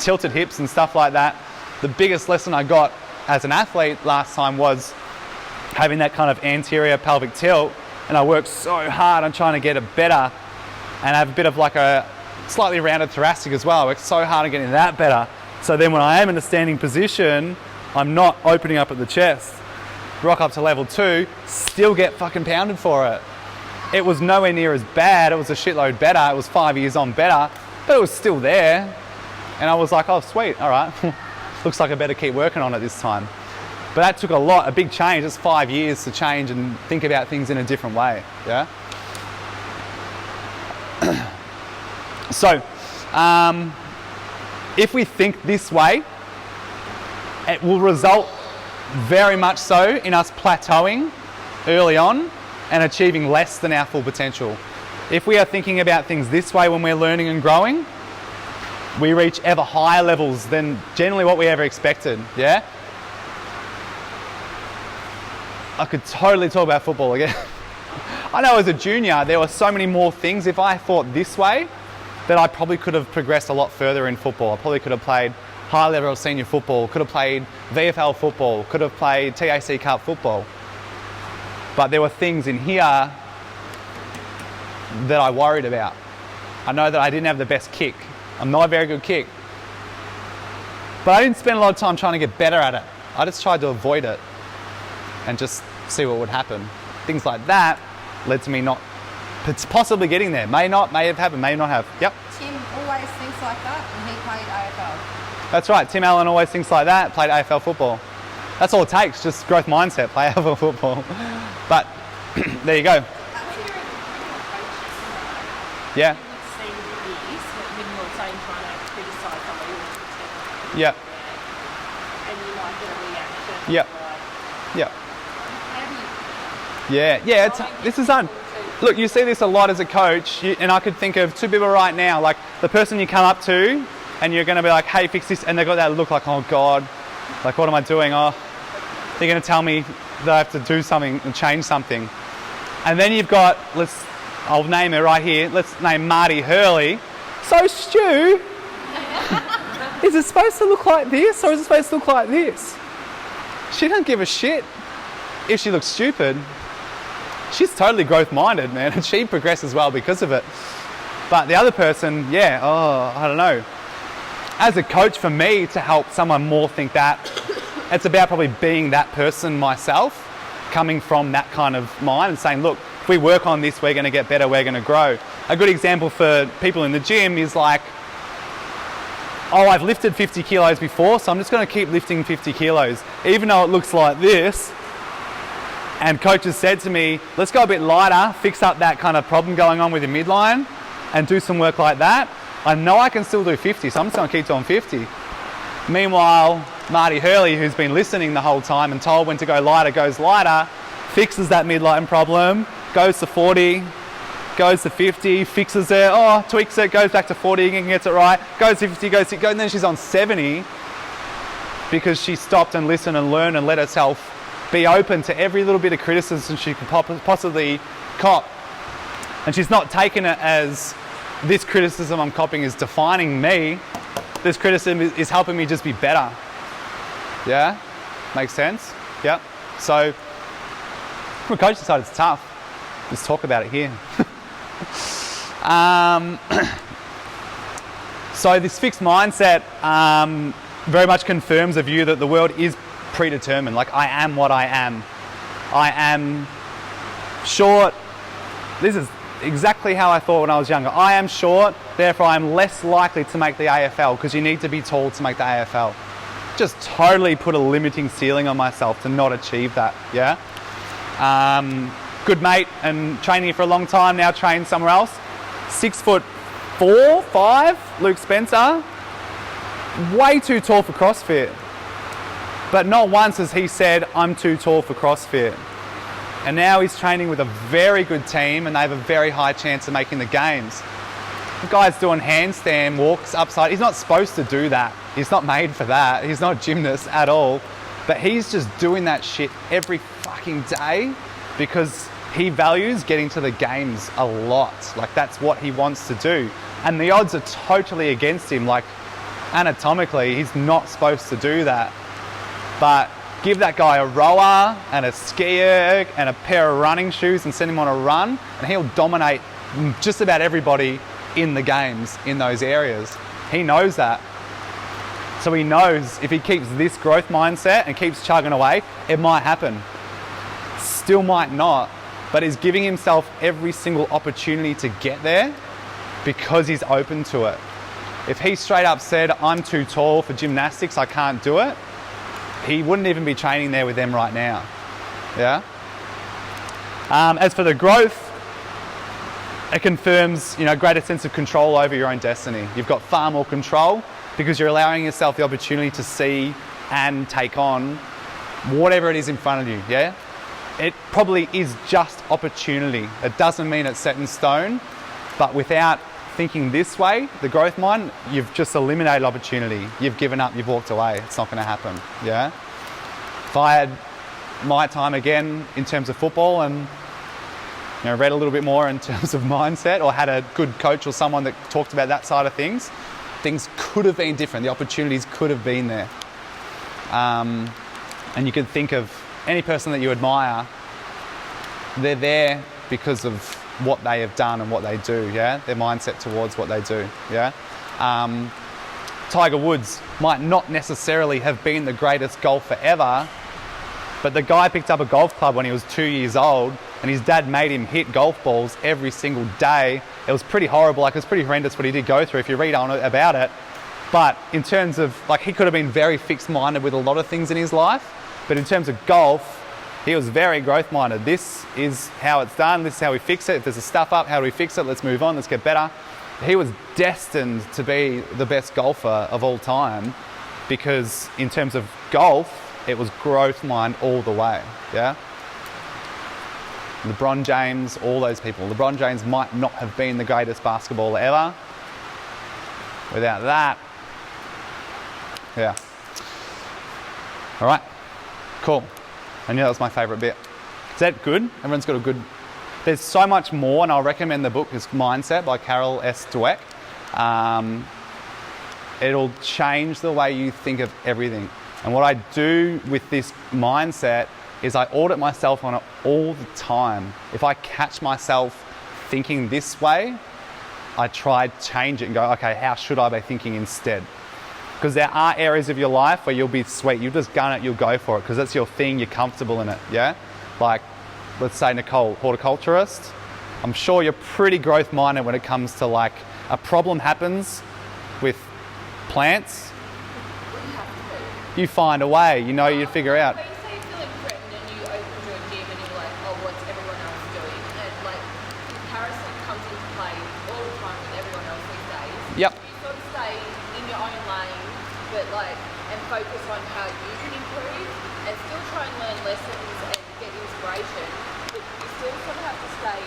tilted hips and stuff like that. The biggest lesson I got as an athlete last time was having that kind of anterior pelvic tilt, and I worked so hard on trying to get it better, and I have a bit of like a slightly rounded thoracic as well. I worked so hard on getting that better. So then when I am in a standing position, I'm not opening up at the chest. Rock up to level 2, still get fucking pounded for it. It was nowhere near as bad, it was a shitload better, it was 5 years on better, but it was still there. And I was like, oh sweet, all right. Looks like I better keep working on it this time. But that took a big change. It's 5 years to change and think about things in a different way, yeah? So, if we think this way, it will result very much so in us plateauing early on and achieving less than our full potential. If we are thinking about things this way when we're learning and growing, we reach ever higher levels than generally what we ever expected, yeah? I could totally talk about football again. I know as a junior, there were so many more things. If I thought this way, that I probably could have progressed a lot further in football. I probably could have played high level senior football, could have played VFL football, could have played TAC Cup football. But there were things in here that I worried about. I know that I didn't have the best kick. I'm not a very good kick. But I didn't spend a lot of time trying to get better at it. I just tried to avoid it and just see what would happen. Things like that led to me not possibly getting there. May not, may have happened, may not have. Yep. Tim always thinks like that, and he played AFL. That's right. Tim Allen always thinks like that, played AFL football. That's all it takes, just growth mindset, play AFL football. But there you go. Yeah. Yep. And you might get a reaction. Yep. Yep. This is look, you see this a lot as a coach, and I could think of two people right now, like the person you come up to and you're going to be like, hey, fix this, and they've got that look like, oh God, like what am I doing? Oh, they're going to tell me that I have to do something and change something. And then you've got, I'll name her right here, let's name Marty Hurley. So Stu, is it supposed to look like this or is it supposed to look like this? She doesn't give a shit if she looks stupid. She's totally growth-minded, man, and she progresses well because of it. But the other person, I don't know. As a coach, for me to help someone more think that, it's about probably being that person myself, coming from that kind of mind and saying, look, if we work on this, we're going to get better, we're going to grow. A good example for people in the gym is like, oh, I've lifted 50 kilos before, so I'm just going to keep lifting 50 kilos, even though it looks like this. And coach has said to me, let's go a bit lighter, fix up that kind of problem going on with your midline and do some work like that. I know I can still do 50, so I'm just going to keep doing 50. Meanwhile, Marty Hurley, who's been listening the whole time and told when to go lighter, goes lighter, fixes that midline problem, goes to 40, goes to 50, fixes it, tweaks it, goes back to 40 again, gets it right, goes to 50, goes to 60, and then she's on 70 because she stopped and listened and learned and let herself be open to every little bit of criticism she could possibly cop. And she's not taken it as this criticism I'm copying is defining me. This criticism is helping me just be better. Yeah? Makes sense? Yep. So, from a coaching side, it's tough. Let's talk about it here. So this fixed mindset very much confirms a view that the world is predetermined. Like, I am what I am. I am short. This is exactly how I thought when I was younger. I am short, therefore I'm less likely to make the AFL because you need to be tall to make the AFL. Just totally put a limiting ceiling on myself to not achieve that, yeah? Good mate and training for a long time, now trained somewhere else. 6'4", 5", Luke Spencer. Way too tall for CrossFit. But not once has he said, I'm too tall for CrossFit. And now he's training with a very good team and they have a very high chance of making the games. The guy's doing handstand walks upside. He's not supposed to do that. He's not made for that. He's not a gymnast at all. But he's just doing that shit every fucking day because he values getting to the games a lot. Like, that's what he wants to do. And the odds are totally against him. Like, anatomically, he's not supposed to do that. But give that guy a rower and a skier and a pair of running shoes and send him on a run and he'll dominate just about everybody in the games in those areas. He knows that. So he knows if he keeps this growth mindset and keeps chugging away, it might happen. Still might not, but he's giving himself every single opportunity to get there because he's open to it. If he straight up said, I'm too tall for gymnastics, I can't do it, he wouldn't even be training there with them right now. Yeah? As for the growth, it confirms, a greater sense of control over your own destiny. You've got far more control because you're allowing yourself the opportunity to see and take on whatever it is in front of you, yeah? It probably is just opportunity. It doesn't mean it's set in stone, but without thinking this way, the growth mind, you've just eliminated opportunity. You've given up, you've walked away. It's not going to happen, yeah? If I had my time again in terms of football and read a little bit more in terms of mindset or had a good coach or someone that talked about that side of things, things could have been different. The opportunities could have been there. And you could think of any person that you admire, they're there because of what they have done and what they do, yeah? Their mindset towards what they do, yeah? Tiger Woods might not necessarily have been the greatest golfer ever, but the guy picked up a golf club when he was 2 years old and his dad made him hit golf balls every single day. It was pretty horrible, like it was pretty horrendous what he did go through if you read on it about it. But in terms of, like, he could have been very fixed-minded with a lot of things in his life, but in terms of golf, he was very growth-minded. This is how it's done, this is how we fix it. If there's a stuff up, how do we fix it? Let's move on, let's get better. He was destined to be the best golfer of all time because in terms of golf, it was growth mind all the way, yeah? LeBron James, all those people. LeBron James might not have been the greatest basketballer ever without that. Yeah. All right, cool. I knew that was my favorite bit. Is that good? Everyone's got a good... There's so much more, and I'll recommend the book is Mindset by Carol S. Dweck. It'll change the way you think of everything. And what I do with this mindset is I audit myself on it all the time. If I catch myself thinking this way, I try to change it and go, okay, how should I be thinking instead? Because there are areas of your life where you'll be sweet, you'll just gun it, you'll go for it, because that's your thing, you're comfortable in it, yeah? Like, let's say Nicole, horticulturist, I'm sure you're pretty growth minded when it comes to like, a problem happens with plants, you find a way, you know, you figure out. But you say you feel like threatened and you open your gym and you're like, oh, what's everyone else doing? And like, comparison comes into play all the time with everyone else these days. Yep. So you sort of stay in your own lane, but like, and focus on how you can improve and still try and learn lessons and get inspiration, but you still sort of have to stay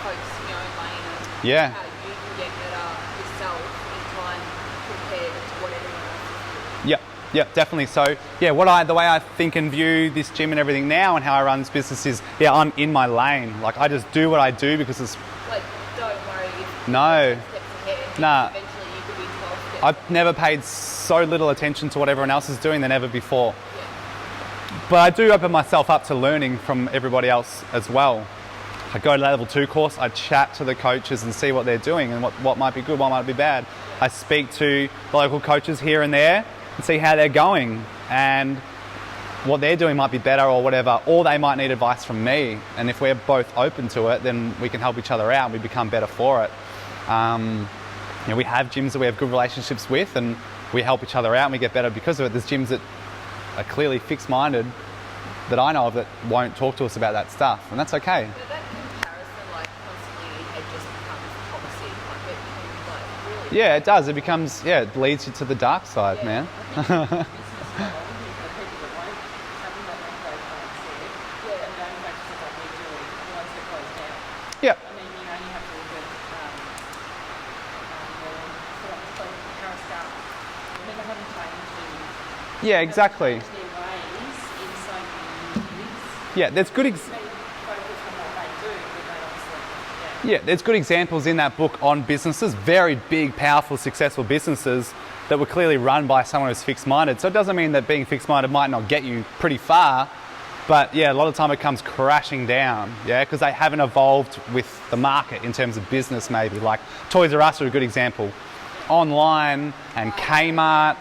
focused in your own lane and Yeah. how you can get better yourself in time compared to what everyone else is doing. Yep. Yep, definitely. So, yeah, the way I think and view this gym and everything now and how I run this business is, yeah, I'm in my lane. Like, I just do what I do because it's... Like, don't worry if No. you're 10 steps ahead. Nah. Eventually you could be 12 steps. I've never paid so little attention to what everyone else is doing than ever before. Yeah. But I do open myself up to learning from everybody else as well. I go to level 2 course, I chat to the coaches and see what they're doing and what might be good, what might be bad. I speak to the local coaches here and there and see how they're going, and what they're doing might be better or whatever, or they might need advice from me. And if we're both open to it, then we can help each other out and we become better for it. You know, we have gyms that we have good relationships with and we help each other out and we get better because of it. There's gyms that are clearly fixed-minded that I know of that won't talk to us about that stuff, and that's okay. But that comparison, like, constantly, it just becomes toxic. Like, it becomes, like, really... Yeah, it does. It becomes, yeah, it leads you to the dark side, man. Yep. I mean, you know, you have to look at how staff, never having changed Yeah, exactly. their ways in so many years. Yeah, there's good They focus on what they do, but they obviously, Yeah, there's good examples in that book on businesses, very big, powerful, successful businesses that were clearly run by someone who's fixed-minded. So it doesn't mean that being fixed-minded might not get you pretty far, but yeah, a lot of the time it comes crashing down, yeah, because they haven't evolved with the market in terms of business maybe. Like Toys R Us are a good example. Online and Kmart,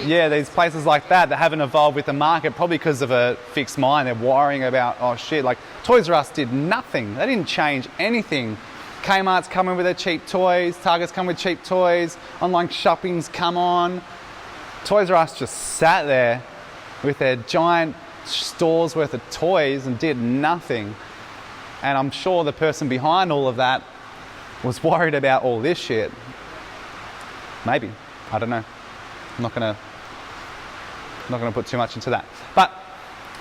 yeah, these places like that haven't evolved with the market, probably because of a fixed mind. They're worrying about, oh shit, like Toys R Us did nothing. They didn't change anything. Kmart's coming with their cheap toys, Target's come with cheap toys, online shopping's come on. Toys R Us just sat there with their giant stores worth of toys and did nothing. And I'm sure the person behind all of that was worried about all this shit. Maybe, I don't know. I'm not gonna put too much into that. But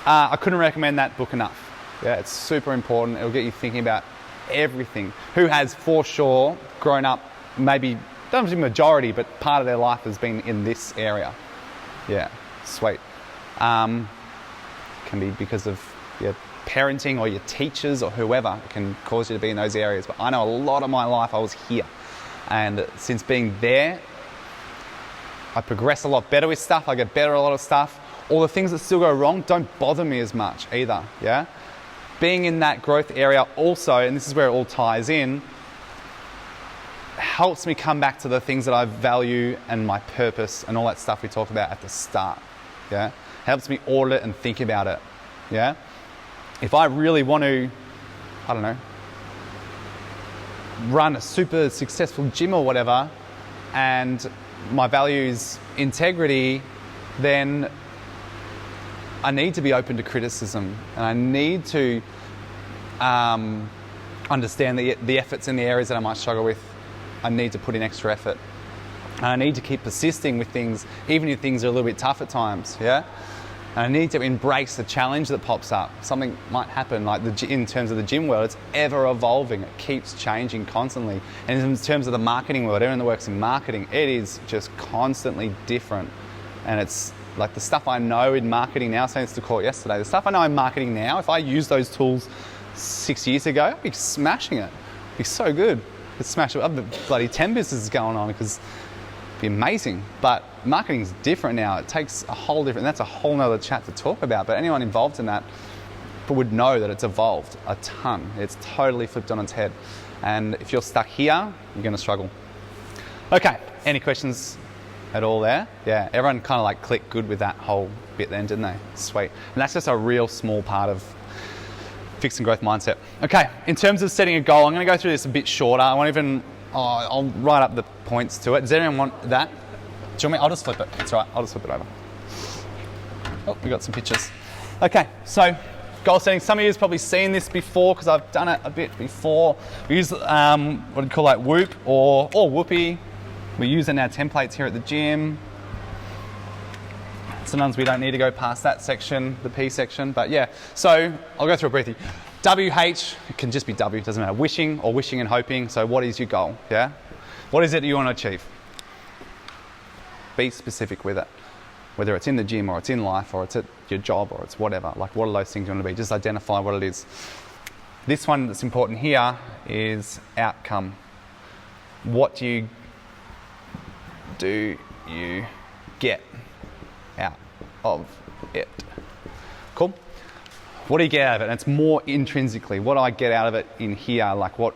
I couldn't recommend that book enough. Yeah, it's super important. It'll get you thinking about everything. Who has for sure grown up, maybe, don't be majority, but part of their life has been in this area. Yeah, sweet. Can be because of your parenting or your teachers or whoever. It can cause you to be in those areas. But I know a lot of my life I was here. And since being there, I progress a lot better with stuff. I get better at a lot of stuff. All the things that still go wrong don't bother me as much either, yeah? Being in that growth area also, and this is where it all ties in, helps me come back to the things that I value and my purpose and all that stuff we talked about at the start, yeah? Helps me audit and think about it, yeah? If I really want to, I don't know, run a super successful gym or whatever, and my value is integrity, then I need to be open to criticism, and I need to understand the efforts in the areas that I might struggle with. I need to put in extra effort. And I need to keep persisting with things, even if things are a little bit tough at times, yeah? And I need to embrace the challenge that pops up. Something might happen, like in terms of the gym world, it's ever evolving. It keeps changing constantly. And in terms of the marketing world, everyone that works in marketing, it is just constantly different. And it's like the stuff I know in marketing now, saying this to Court yesterday, the stuff I know in marketing now, if I used those tools 6 years ago, I'd be smashing it. It'd be so good. I'd smash it. I'd have bloody 10 businesses going on because it'd be amazing. But marketing's different now. It takes a whole different, that's a whole nother chat to talk about. But anyone involved in that would know that it's evolved a ton. It's totally flipped on its head. And if you're stuck here, you're going to struggle. Okay, any questions at all there? Yeah, everyone kind of like clicked good with that whole bit then, didn't they? Sweet. And that's just a real small part of fixing growth mindset. Okay, in terms of setting a goal, I'm going to go through this a bit shorter. I won't even, I'll write up the points to it. Does anyone want that? Do you want me? I'll just flip it. It's all right. I'll just flip it over. Oh, we got some pictures. Okay, so goal setting. Some of you have probably seen this before because I've done it a bit before. We use what do you call that, Whoop or Whoopie. We use it in our templates here at the gym. Sometimes we don't need to go past that section, the P section, but yeah. So I'll go through it briefly. WH, it can just be W, it doesn't matter. Wishing or wishing and hoping. So what is your goal, yeah? What is it that you want to achieve? Be specific with it. Whether it's in the gym or it's in life or it's at your job or it's whatever. Like what are those things you want to be? Just identify what it is. This one that's important here is outcome. What do you get out of it? Cool. What do you get out of it? And it's more intrinsically. What do I get out of it in here? Like what?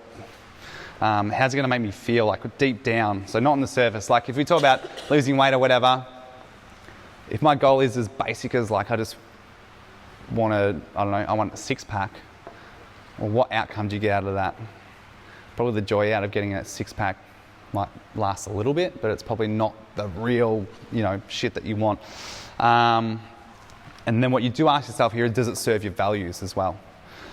How's it going to make me feel? Like deep down. So not on the surface. Like if we talk about losing weight or whatever, if my goal is as basic as like I just want to, I don't know, I want a six pack. Well, what outcome do you get out of that? Probably the joy out of getting that six pack might last a little bit, but it's probably not the real, shit that you want. And then what you do ask yourself here is, does it serve your values as well?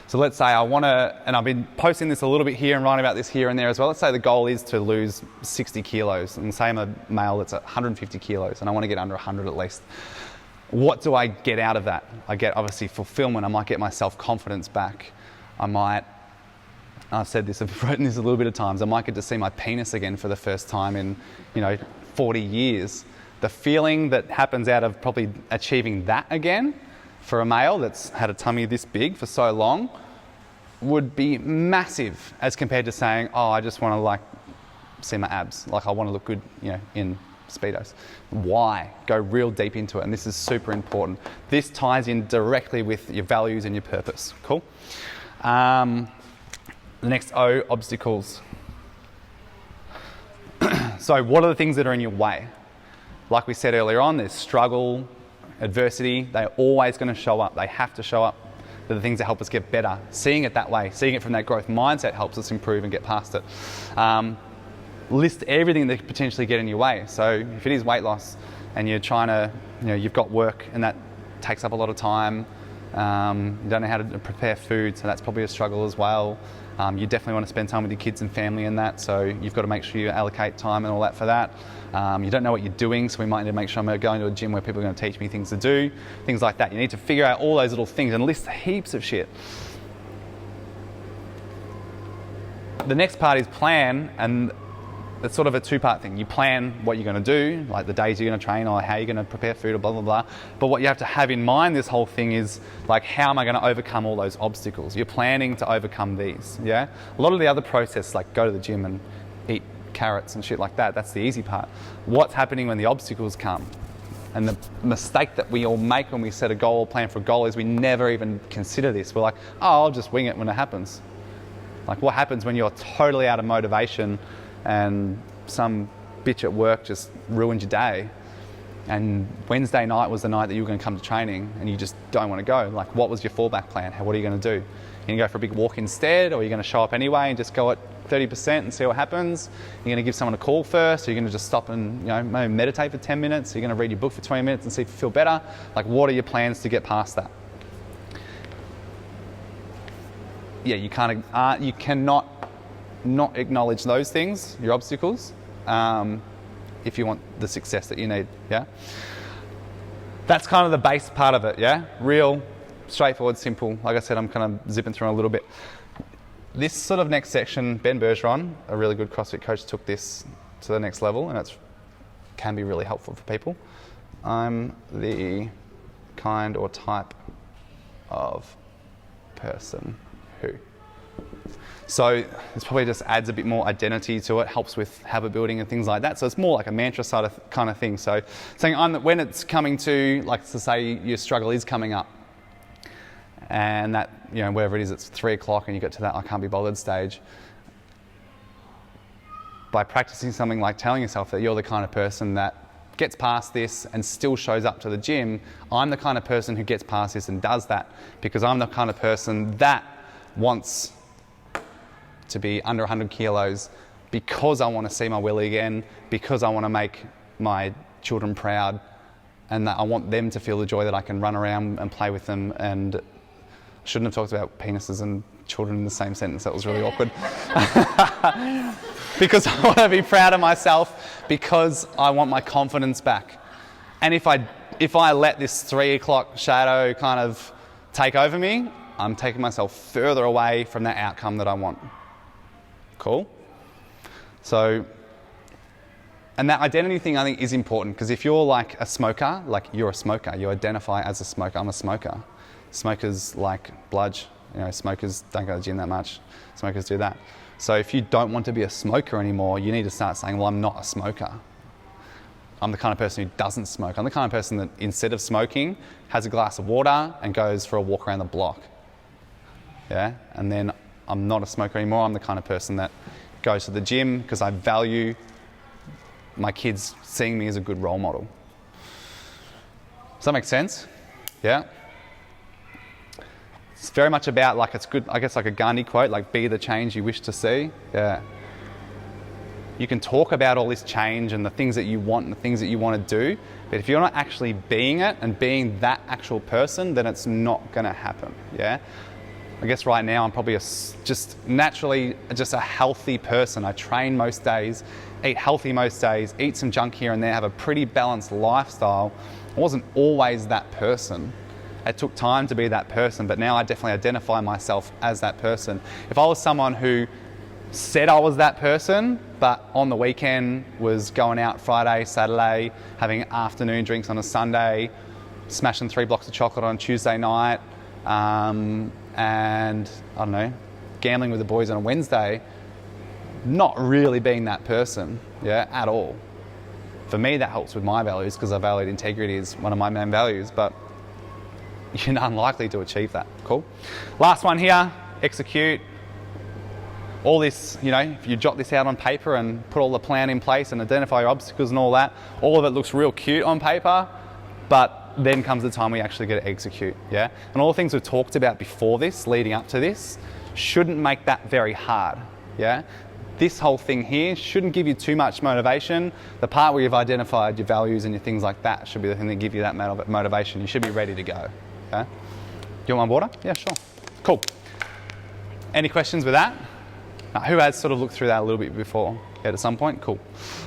So let's say I want to, and I've been posting this a little bit here and writing about this here and there as well. Let's say the goal is to lose 60 kilos, and say I'm a male that's at 150 kilos, and I want to get under 100 at least. What do I get out of that? I get obviously fulfillment. I might get my self-confidence back. I've said this, I've written this a little bit of times, I might get to see my penis again for the first time in, 40 years. The feeling that happens out of probably achieving that again for a male that's had a tummy this big for so long would be massive as compared to saying, oh, I just want to see my abs. Like I want to look good, in Speedos. Why? Go real deep into it. And this is super important. This ties in directly with your values and your purpose. Cool? The next O, obstacles. So what are the things that are in your way? Like we said earlier on, there's struggle, adversity. They're always going to show up. They have to show up. They're the things that help us get better. Seeing it that way, seeing it from that growth mindset helps us improve and get past it. List everything that could potentially get in your way. So if it is weight loss and you're trying to, you've got work and that takes up a lot of time, you don't know how to prepare food, so that's probably a struggle as well. You definitely want to spend time with your kids and family and that, so you've got to make sure you allocate time and all that for that. You don't know what you're doing, so we might need to make sure I'm going to a gym where people are going to teach me things to do, things like that. You need to figure out all those little things and list heaps of shit. The next part is plan, and it's sort of a two-part thing. You plan what you're going to do, like the days you're going to train or how you're going to prepare food or blah, blah, blah. But what you have to have in mind this whole thing is, like, how am I going to overcome all those obstacles? You're planning to overcome these, yeah? A lot of the other process, like go to the gym and eat carrots and shit like that, that's the easy part. What's happening when the obstacles come? And the mistake that we all make when we set a goal or plan for a goal is we never even consider this. We're like, oh, I'll just wing it when it happens. Like, what happens when you're totally out of motivation and some bitch at work just ruined your day, and Wednesday night was the night that you were going to come to training and you just don't want to go? Like, what was your fallback plan? What are you going to do? You're going to go for a big walk instead, or are you going to show up anyway and just go at 30% and see what happens? You're going to give someone a call first, or you're going to just stop and maybe meditate for 10 minutes? You're going to read your book for 20 minutes and see if you feel better? Like, what are your plans to get past that? Yeah, you cannot not acknowledge those things, your obstacles, if you want the success that you need, yeah? that's kind of the base part of it, yeah? Real, straightforward, simple. Like I said, I'm kind of zipping through a little bit. This sort of next section, Ben Bergeron, a really good CrossFit coach, took this to the next level, and it can be really helpful for people. I'm the kind or type of person who. So this probably just adds a bit more identity to it, helps with habit building and things like that. So it's more like a mantra side of kind of thing. So saying when it's coming to, like to say your struggle is coming up, and that, you know, whatever it is, it's 3 o'clock and you get to that I can't be bothered stage. By practicing something like telling yourself that you're the kind of person that gets past this and still shows up to the gym, I'm the kind of person who gets past this and does that because I'm the kind of person that wants to be under 100 kilos because I want to see my willy again, because I want to make my children proud, and that I want them to feel the joy that I can run around and play with them. And I shouldn't have talked about penises and children in the same sentence. That was really awkward. Because I want to be proud of myself, because I want my confidence back. And if I let this 3 o'clock shadow kind of take over me, I'm taking myself further away from that outcome that I want. Cool? So, and that identity thing I think is important, because if you're like a smoker, like you're a smoker, you identify as a smoker. I'm a smoker. Smokers like bludge, you know, smokers don't go to the gym that much. Smokers do that. So if you don't want to be a smoker anymore, you need to start saying, well, I'm not a smoker. I'm the kind of person who doesn't smoke. I'm the kind of person that instead of smoking, has a glass of water and goes for a walk around the block. Yeah, and then I'm not a smoker anymore. I'm the kind of person that goes to the gym because I value my kids seeing me as a good role model. Does that make sense? Yeah. It's very much about, like, it's good, I guess, like a Gandhi quote, like, be the change you wish to see. Yeah. You can talk about all this change and the things that you want and the things that you want to do, but if you're not actually being it and being that actual person, then it's not going to happen. Yeah. I guess right now I'm probably just naturally just a healthy person. I train most days, eat healthy most days, eat some junk here and there, have a pretty balanced lifestyle. I wasn't always that person. It took time to be that person, but now I definitely identify myself as that person. If I was someone who said I was that person, but on the weekend was going out Friday, Saturday, having afternoon drinks on a Sunday, smashing 3 blocks of chocolate on Tuesday night, and I don't know, gambling with the boys on a Wednesday, not really being that person, yeah, at all. For me, that helps with my values because I value integrity is one of my main values, but you're unlikely to achieve that. Cool. Last one here, execute. All this, you know, if you jot this out on paper and put all the plan in place and identify your obstacles and all that, all of it looks real cute on paper, but then comes the time we actually get to execute, yeah? And all the things we've talked about before this, leading up to this, shouldn't make that very hard, yeah? This whole thing here shouldn't give you too much motivation. The part where you've identified your values and your things like that should be the thing that give you that motivation. You should be ready to go, okay? Do you want my water? Yeah, sure. Cool. Any questions with that? Who has sort of looked through that a little bit before? Yeah, at some point? Cool.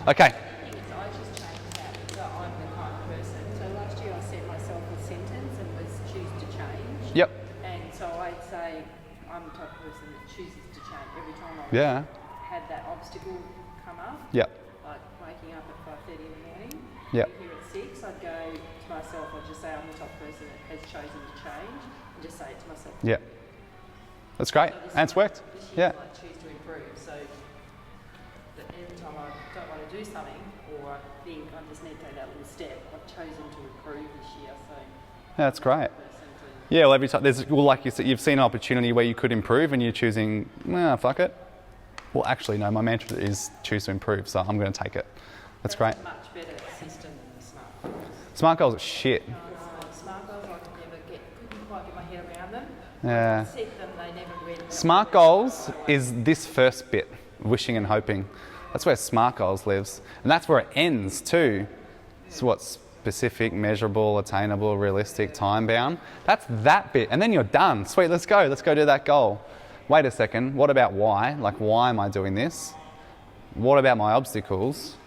Okay. I just changed that so I'm the kind of person. So last year I set myself a sentence and was choose to change. Yep. And so I'd say I'm the type of person that chooses to change every time I had that obstacle come up. Yep. Like waking up at 5:30 in the morning. Yep. Here at 6, I'd go to myself, I'd just say I'm the type of person that has chosen to change and just say it to myself. Yeah. That's great. So And it's worked. Yeah. Like choose to improve. So that every time I don't want to do something or I think I just need to take that little step, I've chosen to improve this year. So That's great. Yeah, well, every time like you said, you've seen an opportunity where you could improve and you're choosing, fuck it. Well, actually, no, my mantra is choose to improve, so I'm going to take it. That's great. a much better system than the smart goals. Smart goals are shit. Smart goals, I couldn't quite get my head around them. Yeah. I set them, they never read. Smart goals is this first bit, wishing and hoping. That's where smart goals lives. And that's where it ends too. It's what's specific, measurable, attainable, realistic, time-bound. That's that bit. And then you're done. Sweet, let's go do that goal. Wait a second, what about why? Like, why am I doing this? What about my obstacles?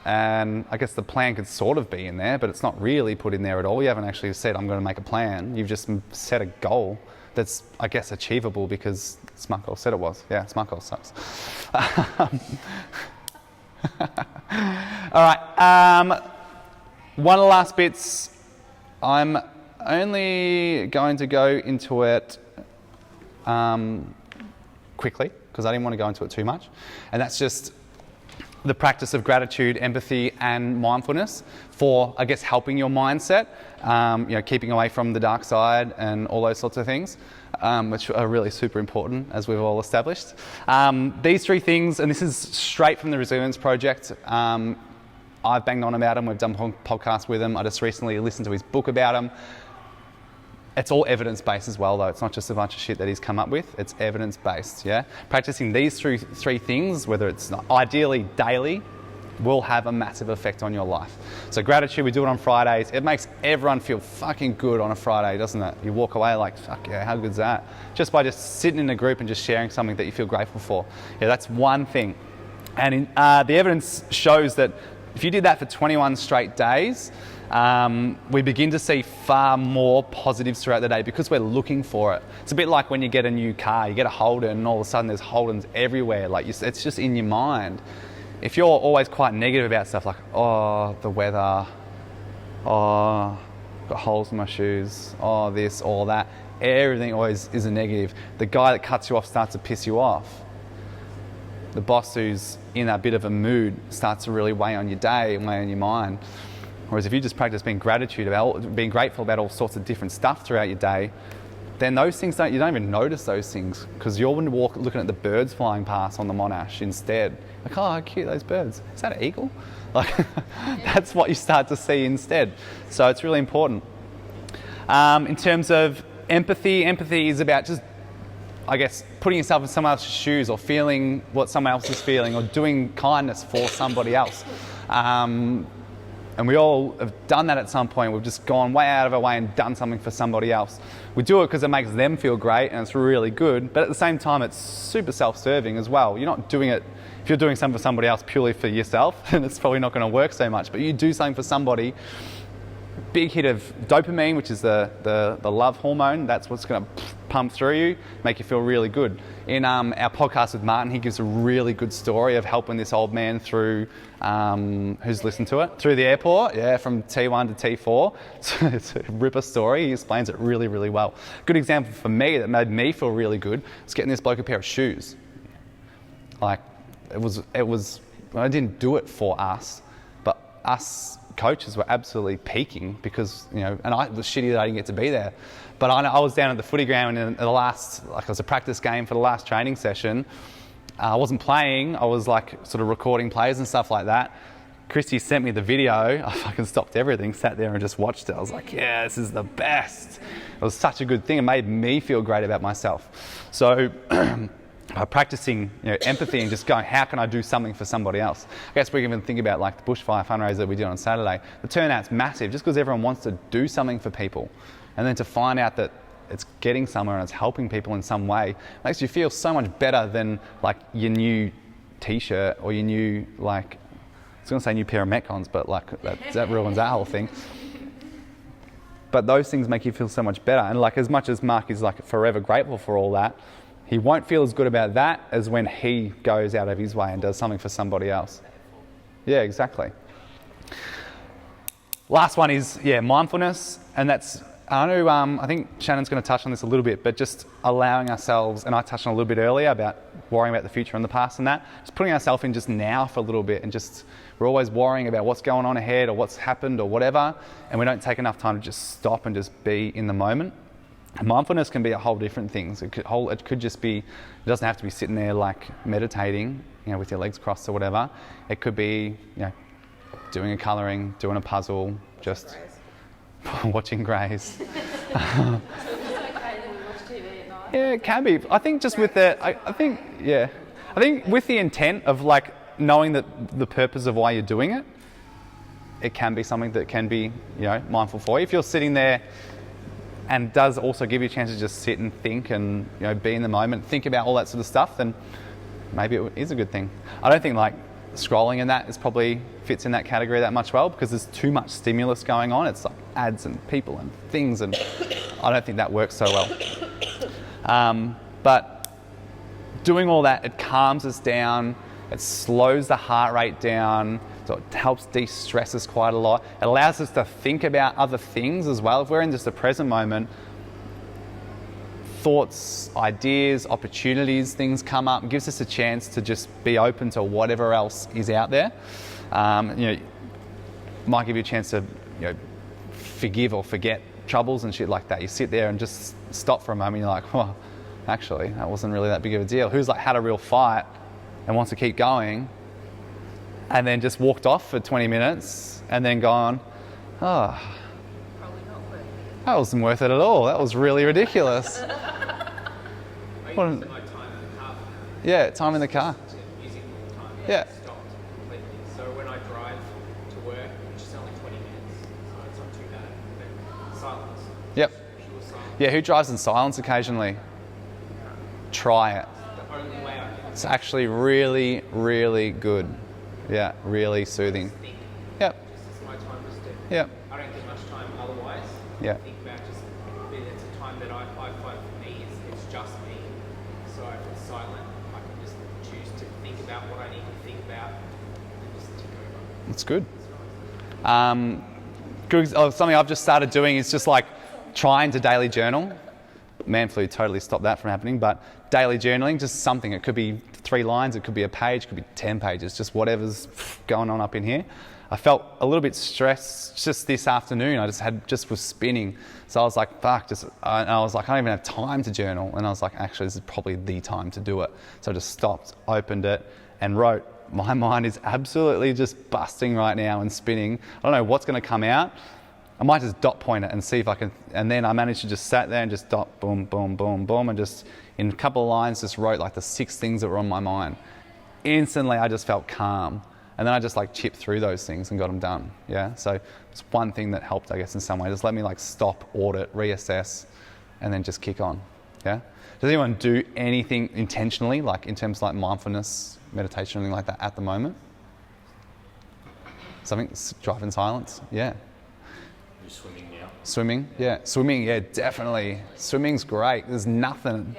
And I guess the plan could sort of be in there, but it's not really put in there at all. You haven't actually said, I'm going to make a plan. You've just set a goal that's, I guess, achievable because Smart Goal said it was. Yeah, Smart Goal sucks. All right. One of the last bits, I'm only going to go into it quickly because I didn't want to go into it too much. And that's just the practice of gratitude, empathy, and mindfulness for, I guess, helping your mindset, keeping away from the dark side and all those sorts of things, which are really super important, as we've all established. These three things, and this is straight from the Resilience Project. I've banged on about him. We've done podcasts with him. I just recently listened to his book about him. It's all evidence-based as well, though. It's not just a bunch of shit that he's come up with. It's evidence-based, yeah? Practicing these three things, whether it's ideally daily, will have a massive effect on your life. So gratitude, we do it on Fridays. It makes everyone feel fucking good on a Friday, doesn't it? You walk away like, fuck yeah, how good's that? Just by just sitting in a group and just sharing something that you feel grateful for. Yeah, that's one thing. And the evidence shows that if you did that for 21 straight days, we begin to see far more positives throughout the day because we're looking for it. It's a bit like when you get a new car, you get a Holden and all of a sudden there's Holdens everywhere. Like it's just in your mind. If you're always quite negative about stuff like, oh, the weather, oh, got holes in my shoes, oh, this, all that, everything always is a negative. The guy that cuts you off starts to piss you off. The boss who's in a bit of a mood starts to really weigh on your day and weigh on your mind. Whereas if you just practice being grateful about all sorts of different stuff throughout your day, then those things you don't even notice those things because you're looking at the birds flying past on the Monash instead. Like, oh, how cute, those birds. Is that an eagle? Like, that's what you start to see instead. So it's really important. In terms of empathy is about just, I guess, putting yourself in someone else's shoes or feeling what someone else is feeling or doing kindness for somebody else. And we all have done that at some point. We've just gone way out of our way and done something for somebody else. We do it because it makes them feel great and it's really good, but at the same time, it's super self-serving as well. You're not doing it, if you're doing something for somebody else purely for yourself, then it's probably not going to work so much, but you do something for somebody, big hit of dopamine, which is the love hormone, that's what's going to pump through you, make you feel really good. In our podcast with Martin, he gives a really good story of helping this old man through, who's listened to it, through the airport, yeah, from T1 to T4. It's a ripper story. He explains it really, really well. Good example for me that made me feel really good was getting this bloke a pair of shoes. Like, it was. I didn't do it for us, but us coaches were absolutely peaking because, and it was shitty that I didn't get to be there. But I was down at the footy ground in the last, it was a practice game for the last training session. I wasn't playing, I was sort of recording plays and stuff like that. Christy sent me the video, I fucking stopped everything, sat there and just watched it. I was like, yeah, this is the best. It was such a good thing, it made me feel great about myself. So, practicing empathy and just going, how can I do something for somebody else? I guess we can even think about the bushfire fundraiser that we did on Saturday. The turnout's massive just because everyone wants to do something for people. And then to find out that it's getting somewhere and it's helping people in some way makes you feel so much better than your new t-shirt or your new, I was going to say new pair of Metcons, but that ruins that whole thing. But those things make you feel so much better. And as much as Mark is forever grateful for all that, he won't feel as good about that as when he goes out of his way and does something for somebody else. Yeah, exactly. Last one is, mindfulness. And that's, I think Shannon's going to touch on this a little bit, but just allowing ourselves, and I touched on a little bit earlier about worrying about the future and the past and that, just putting ourselves in just now for a little bit and just, we're always worrying about what's going on ahead or what's happened or whatever, and we don't take enough time to just stop and just be in the moment. Mindfulness can be a whole different thing. It could just be, it doesn't have to be sitting there meditating, with your legs crossed or whatever. It could be, doing a colouring, doing a puzzle, just watching Grace. Yeah, it can be. I think just with the, I think with the intent of knowing that the purpose of why you're doing it, it can be something that can be, mindful for you. If you're sitting there and does also give you a chance to just sit and think and be in the moment, think about all that sort of stuff, then maybe it is a good thing. I don't think scrolling and that is probably fits in that category that much well, because there's too much stimulus going on. It's like ads and people and things, and I don't think that works so well. But doing all that, it calms us down, it slows the heart rate down, so it helps de-stress us quite a lot. It allows us to think about other things as well. If we're in just the present moment, thoughts, ideas, opportunities, things come up, and gives us a chance to just be open to whatever else is out there. Might give you a chance to forgive or forget troubles and shit like that. You sit there and just stop for a moment. You're like, well, actually, that wasn't really that big of a deal. Who's like had a real fight and wants to keep going, and then just walked off for 20 minutes and then gone, oh, Probably not worth it. that wasn't worth it at all. That was really ridiculous. I What- used to my time in the car. Yeah, time in the car. Music all the time. Yeah. It stopped completely. So when I drive to work, which is only 20 minutes, so it's not too bad. But silence. Yep. Pure silence. Yeah, who drives in silence occasionally? Try it. The only way I can It's actually really, really good. Yeah, really soothing. think. Yep, It's my time just to. yep, I don't get much time otherwise. Yeah. Think about just. It's a time that I find for me. It's just me. So if it's silent, I can just choose to think about what I need to think about and just tick over. it's good. Something I've just started doing is just like trying to daily journal. Man flu totally stopped that from happening, but daily journaling, just something. It could be 3 lines, it could be a page, it could be 10 pages, just whatever's going on up in here. I felt a little bit stressed just this afternoon. I just was spinning. So I was like, fuck, and I was like, I don't even have time to journal. And I was like, actually, this is probably the time to do it. So I just stopped, opened it, and wrote. My mind is absolutely just busting right now and spinning. I don't know what's going to come out. I might just dot point it and see if I can, and then I managed to just sat there and just dot, boom, boom, boom, boom, and just in a couple of lines just wrote like the 6 things that were on my mind. Instantly, I just felt calm. And then I just like chipped through those things and got them done. Yeah. So it's one thing that helped, I guess, in some way. Just let me like stop, audit, reassess, and then just kick on. Yeah. Does anyone do anything intentionally, like in terms of like mindfulness, meditation, anything like that at the moment? Something, drive in silence. Yeah. You're swimming now. Swimming. Yeah. Swimming. Yeah, definitely. Swimming's great. There's nothing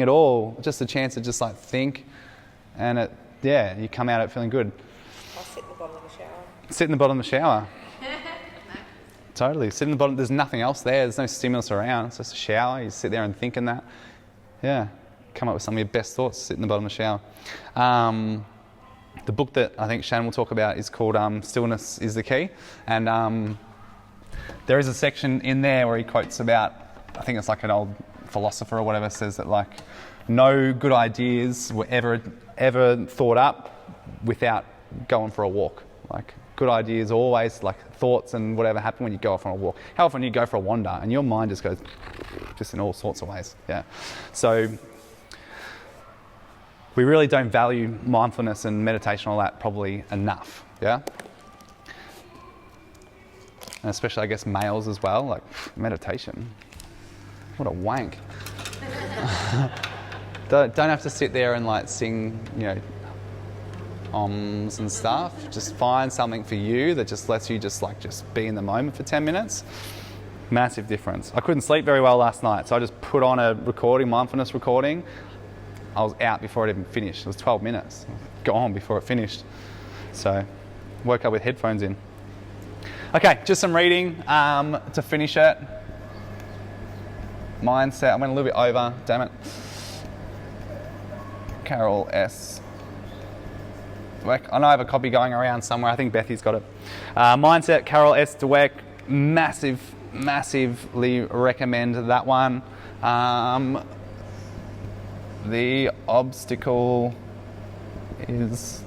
at all. Just a chance to just like think, and you come out of it feeling good. I'll sit in the bottom of the shower. Sit in the bottom of the shower. Totally. Sit in the bottom. There's nothing else there. There's no stimulus around. It's just a shower. You sit there and think in that. Yeah. Come up with some of your best thoughts. Sit in the bottom of the shower. The book that I think Shannon will talk about is called Stillness is the Key. And there is a section in there where he quotes about, I think it's like an old philosopher or whatever, says that like no good ideas were ever thought up without going for a walk. Like good ideas always, like thoughts and whatever happen when you go off on a walk. How often you go for a wander and your mind just goes just in all sorts of ways. Yeah. So we really don't value mindfulness and meditation, all that, probably enough. Yeah. And especially, I guess, males as well. Like meditation. What a wank. Don't have to sit there and like sing, ohms and stuff. Just find something for you that just lets you just be in the moment for 10 minutes. Massive difference. I couldn't sleep very well last night, so I just put on a mindfulness recording. I was out before it even finished. It was 12 minutes. Gone before it finished. So, woke up with headphones in. Okay, just some reading to finish it. Mindset. I went a little bit over. Damn it. Carol S. Dweck. I know I have a copy going around somewhere. I think Bethy's got it. Mindset. Carol S. Dweck. Massively recommend that one. The obstacle is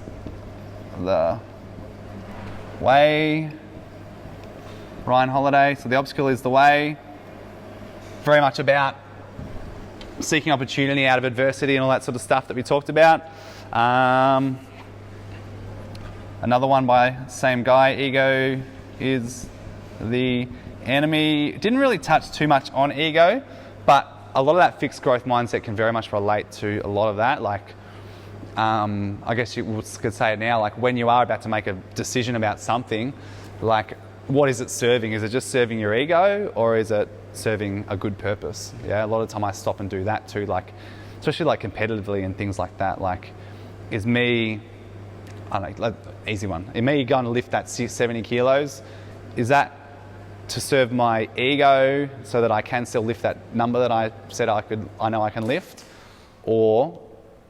the way. Ryan Holiday. So the obstacle is the way. Very much about seeking opportunity out of adversity and all that sort of stuff that we talked about. Another one by same guy. Ego is the enemy. Didn't really touch too much on ego, but a lot of that fixed growth mindset can very much relate to a lot of that. Like I guess you could say it now, like when you are about to make a decision about something, like what is it serving? Is it just serving your ego, or is it serving a good purpose? Yeah, a lot of the time I stop and do that too, like especially like competitively and things like that. Like, is me, I don't know, like, easy one. Is me going to lift that 70 kilos? Is that to serve my ego so that I can still lift that number that I said I know I can lift, or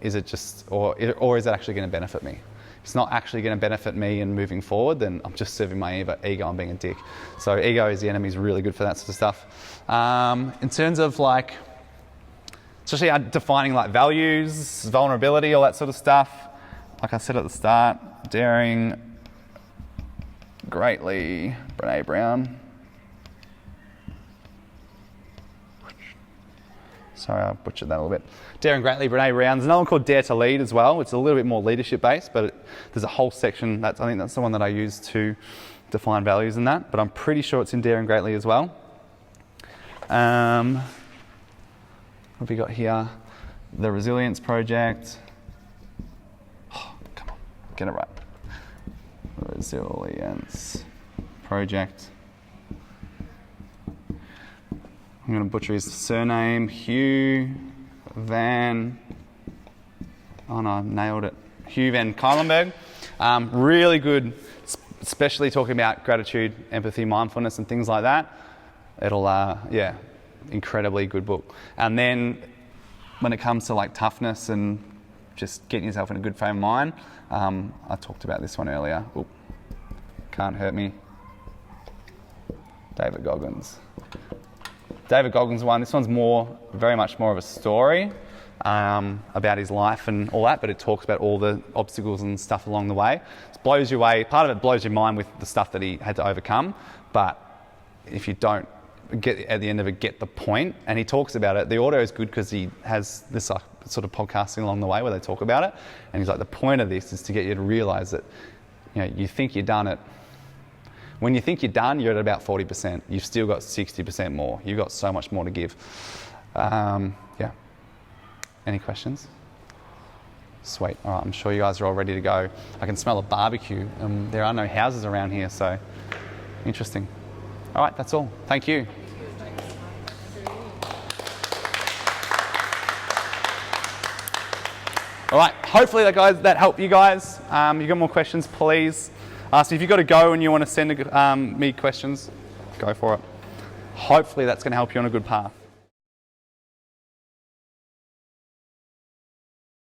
is it just, or is it actually going to benefit me? If it's not actually going to benefit me in moving forward, then I'm just serving my ego and being a dick. So ego is the enemy is really good for that sort of stuff. In terms of like, especially defining like values, vulnerability, all that sort of stuff. Like I said at the start, daring greatly, Brene Brown. Sorry, I butchered that a little bit. Daring Greatly, Brene Brown. There's another one called Dare to Lead as well. It's a little bit more leadership based, but there's a whole section. I think that's the one that I use to define values in that. But I'm pretty sure it's in Daring Greatly as well. What have we got here? The Resilience Project. Oh, come on, get it right. The Resilience Project. I'm going to butcher his surname, Hugh Van, oh no, I nailed it. Hugh Van Cuylenberg. Really good, especially talking about gratitude, empathy, mindfulness and things like that. It'll, yeah, incredibly good book. And then when it comes to like toughness and just getting yourself in a good frame of mind, I talked about this one earlier. Oop, Can't Hurt Me. David Goggins. David Goggins one. This one's very much more of a story about his life and all that, but it talks about all the obstacles and stuff along the way. It blows you away. Part of it blows your mind with the stuff that he had to overcome, but if you don't get at the end of it, get the point. And he talks about it. The audio is good because he has this sort of podcasting along the way where they talk about it. And he's like, the point of this is to get you to realise that, you know, you think you've done it. When you think you're done, you're at about 40%. You've still got 60% more. You've got so much more to give. Yeah. Any questions? Sweet. All right, I'm sure you guys are all ready to go. I can smell a barbecue. There are no houses around here, so interesting. All right, that's all. Thank you. All right, hopefully that helped you guys. You got more questions, please. So if you've got to go and you want to send me questions, go for it. Hopefully that's going to help you on a good path.